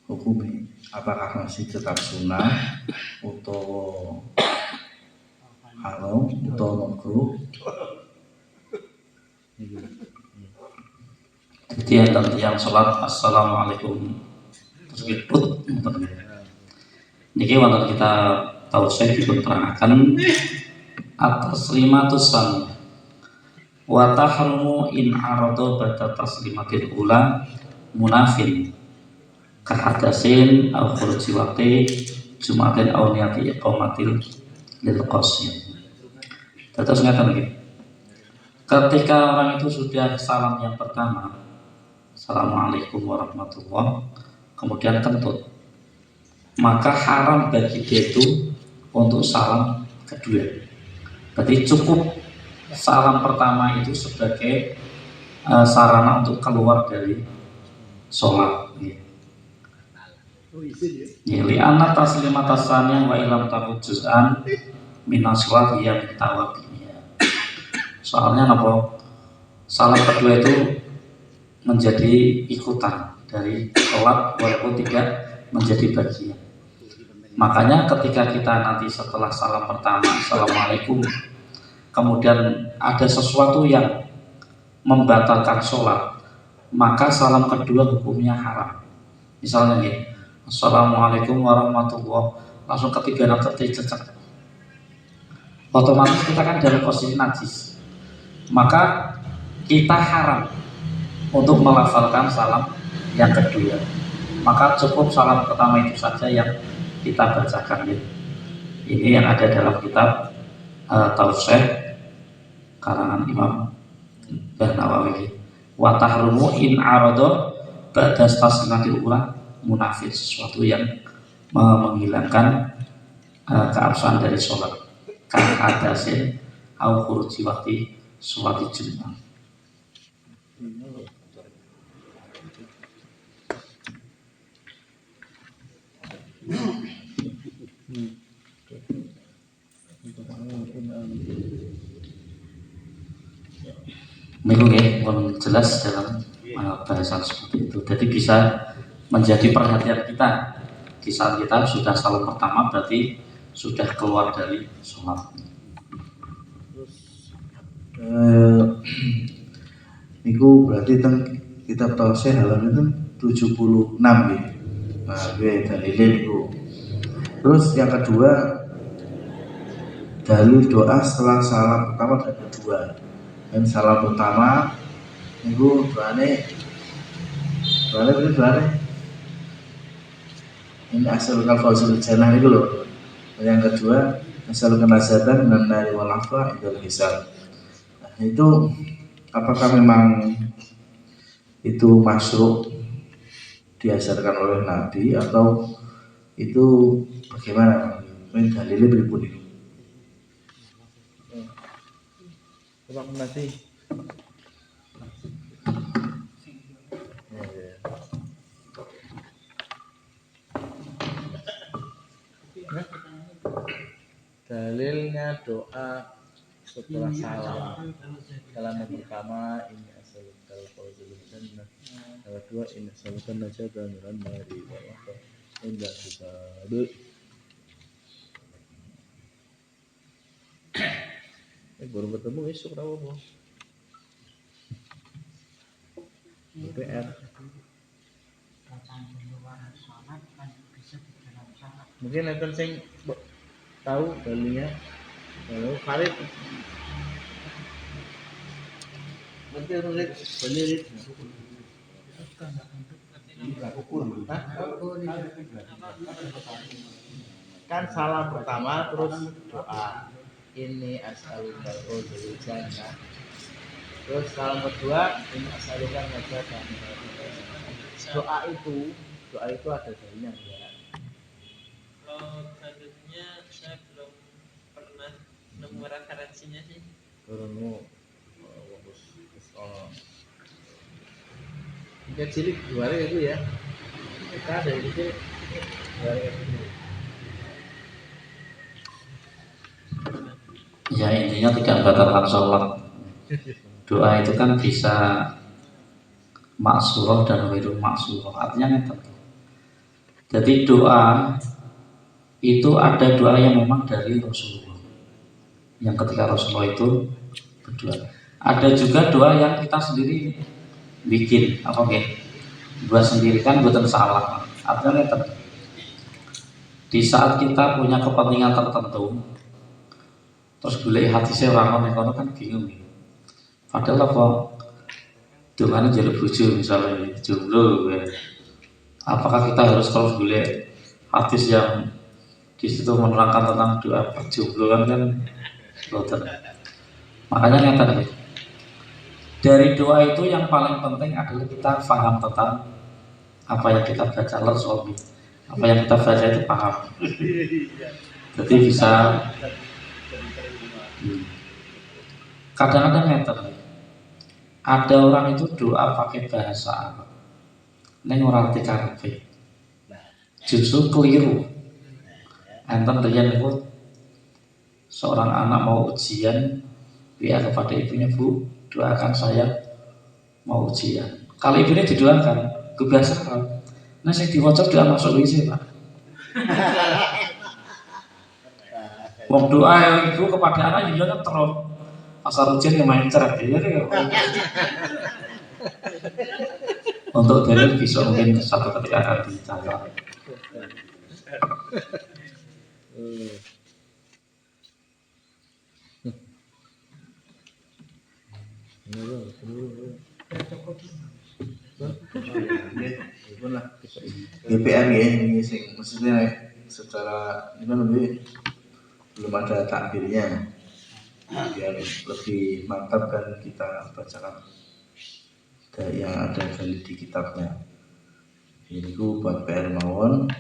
Hukumnya apakah masih tetap sunnah atau haram atau makruh? Jadi yang sholat assalamualaikum terus ribut. Niki wonten kita tahu saya dipun terangkan atas taslimatus wa tahrumu in arado ba'da taslimatil ula munafin kahadasin au khuruji waqti jumatin au niyati iqamatil lil qasim. Terus ngeten iki. Ketika orang itu sudah salam yang pertama, assalamualaikum warahmatullah, kemudian kentut, maka haram bagi dia itu untuk salam kedua. Berarti cukup salam pertama itu sebagai sarana untuk keluar dari sholat. Li anna taslimatasannya wa ilam takut juz'an minaswah ya bitawabinya. Soalnya apa? Salam kedua itu menjadi ikutan dari sholat walaupun tidak menjadi bagian. Makanya ketika kita nanti setelah salam pertama assalamualaikum, kemudian ada sesuatu yang membatalkan sholat, maka salam kedua hukumnya haram. Misalnya nih, assalamualaikum warahmatullah, langsung ketiga nanti cecek, otomatis kita kan dalam posisi najis, maka kita haram untuk melafalkan salam yang kedua. Maka cukup salam pertama itu saja yang kita bacakan. Ini yang ada dalam kitab Tauhid karangan Imam Nawawi. Wa tahrumu in arado ba'da taslimatil ula munafid, sesuatu yang menghilangkan keabsahan dari sholat. Kan hadasin au khuruji waqti sholat Jumat. Minggu belum jelas dalam bahasan seperti itu. Jadi bisa menjadi perhatian kita di saat kita sudah salam pertama, berarti sudah keluar dari sholat. Niku berarti kitab Tauhid halaman itu 76 ya. Nah, gue dalilin itu. Terus yang kedua, dalil doa setelah salam pertama dan kedua. Dan salam pertama itu doane ini asal kafazul jannah itu loh. Yang kedua, asal kenazatan dan dari walafa itu hisab. Nah, itu apakah memang itu masyru' diajarkan oleh Nabi atau itu bagaimana? Ini dalilnya berikut itu. Terima kasih. Dalilnya doa setelah salam. Salam yang pertama ini asal kalau jannah. Yang kedua ini asal najatan minan nari wa enggak juga. Baru bertemu besok kenapa bu? BPR. Mungkin nanti saya tahu dalilnya. Kalau Farid nanti Farid Kan salam pertama terus doa ini as'alukal qaulul jannah, terus salam kedua ini as'alukal najata. Doa itu ada dalilnya enggak? Kalau dalilnya saya belum pernah nemu referensinya sih. Turunmu ya cilik dua itu ya, kita ada itu dua itu. Ya intinya tidak membatalkan sholat. Doa itu kan bisa maksuroh dan ghairu maksuroh. Artinya ngerti. Jadi doa itu ada doa yang memang dari Rasulullah. Yang ketika Rasulullah itu berdoa. Ada juga doa yang kita sendiri bikin, apa buat sendiri kan buatan salah. Artinya ngerti. Di saat kita punya kepentingan tertentu, terus boleh hati saya orang kono kan bingung nih. Padahal apa? Dengan jalur bojo misalnya jomblo, apakah kita harus terus boleh hadis yang di situ menerangkan tentang doa perjombloan kan boten. Makanya nyata nih. Dari doa itu yang paling penting adalah kita paham tentang apa yang kita baca suami. Apa yang kita baca itu paham. Jadi bisa kadang-kadang nyata. Ada orang itu doa pakai bahasa Arab. Neng orang TKP. Justru keliru. Enten riyen niku seorang anak mau ujian, dia kepada ibunya, Bu, doakan saya mau ujian. Kalau ibunya didoakan, ke bahasa Arab. Nah, sing diwaca doa masuk WC, Pak. Wong doa yang ibu kepada anak juga kan terus pasar ujian yang main cerah ya kan. Untuk dalil bisa mungkin satu ketika akan dicatat. GPR ya ini sing maksudnya secara ini kan belum ada takbirnya, biar lebih mantap kan kita bacakan yang ada dalil di kitabnya. Ini ku buat PR mawon.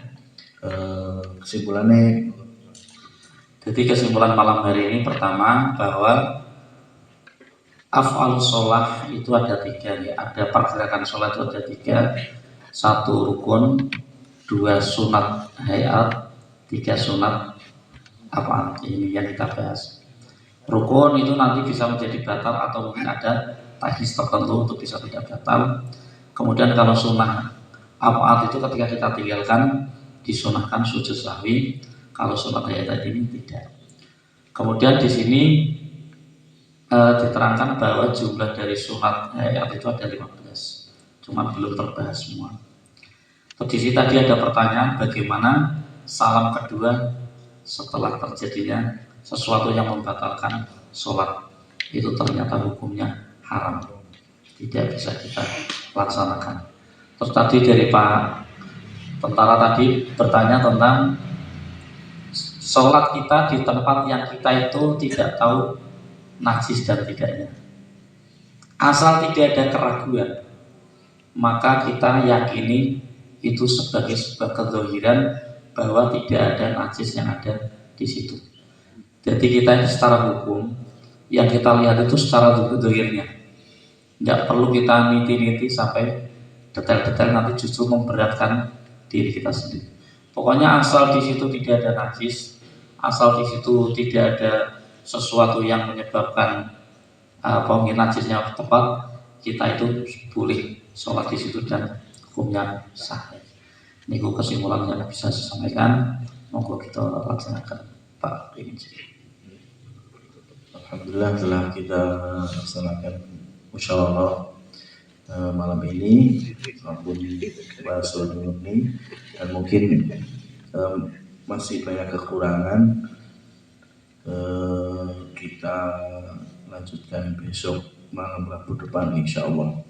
Kesimpulannya, jadi kesimpulan malam hari ini pertama bahwa af'al sholah itu ada tiga ya. Ada pergerakan sholat itu ada tiga. Satu rukun, dua sunat hayat, tiga sunat apa ini yang kita bahas. Rukun itu nanti bisa menjadi batal atau mungkin ada tajis tertentu untuk bisa tidak batal. Kemudian kalau sunnah apa itu ketika kita tinggalkan disunahkan sujud sahwi. Kalau sunat hayat tadi ini tidak. Kemudian di sini diterangkan bahwa jumlah dari sunat hayat itu ada 15, cuma belum terbahas semua. Di sini tadi ada pertanyaan bagaimana salam kedua setelah terjadinya sesuatu yang membatalkan sholat, itu ternyata hukumnya haram, tidak bisa kita laksanakan. Terus tadi dari Pak Tentara tadi bertanya tentang sholat kita di tempat yang kita itu tidak tahu najis dan tidaknya. Asal tidak ada keraguan, maka kita yakini itu sebagai sebuah kezahiran bahwa tidak ada najis yang ada di situ. Jadi kita ini secara hukum yang kita lihat itu secara zahirnya. Tidak perlu kita niti-niti sampai detail-detail nanti justru memberatkan diri kita sendiri. Pokoknya asal di situ tidak ada najis, asal di situ tidak ada sesuatu yang menyebabkan najisnya tepat, kita itu boleh sholat di situ dan hukumnya sah. Ini kesimpulan yang bisa saya sampaikan. Monggo kita laksanakan, Pak. Alhamdulillah telah kita laksanakan musyawarah malam ini maupun bahasa ini, dan mungkin masih banyak kekurangan, kita lanjutkan besok malam Rabu depan insya Allah.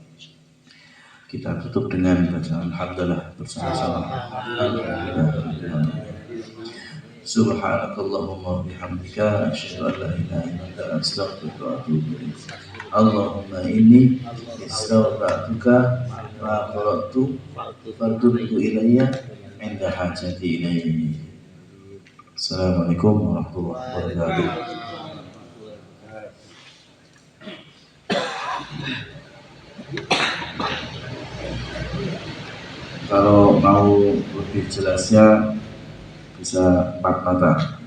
Kita tutup dengan bacaan hamdalah bersama-sama. Subhanakallahumma bihamdika asyhadu an la ilaha illa anta astaghfiruka wa atubu ilaik. Allahumma inni istaghfirtuka wa qara'tu farduhu ilayya inda hajati ilayhi. Assalamualaikum warahmatullahi wabarakatuh. Kalau mau lebih jelasnya bisa 4 mata.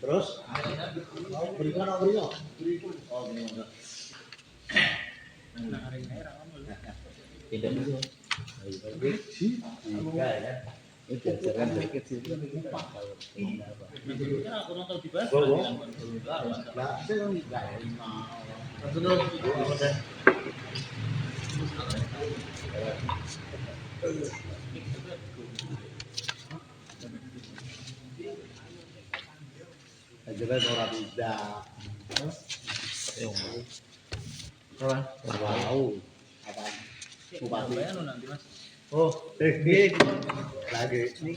Terus berikan oh Tidak dulu. itu diajarkan dari kecil. Aku nonton di bawah. Lah, saya enggak ajaran orang tidak. Tahu apa? Bupati Nanti Mas. oh, lagi ini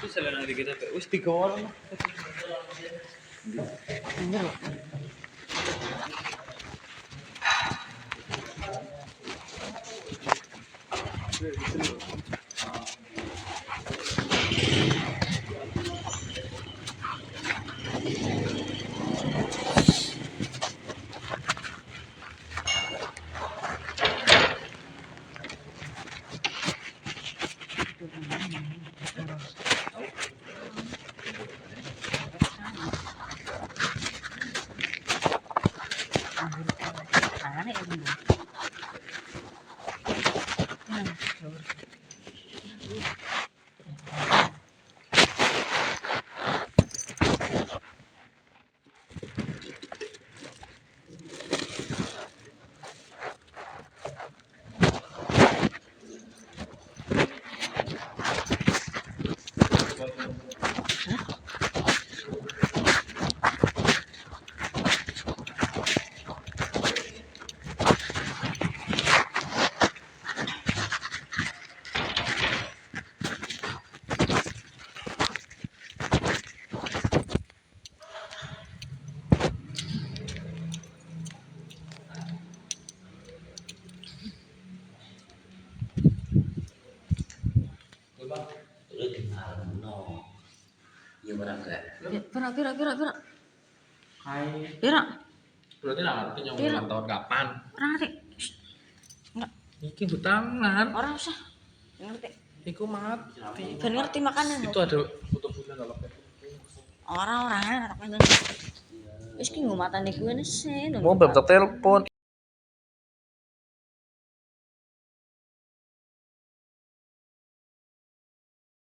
Itu sebenarnya kita wis 3 orang. Pira. Hai. Pira. Berarti lah ngerti yang Pira. ulang tahun kapan? Ora ngerti. Iki hutangan. Ora usah. Ngerti. Iku mati. Ben ngerti makanan. Itu ada foto-foto kalau Ora. Wis ki nggo matane kuwi sih. mau telepon.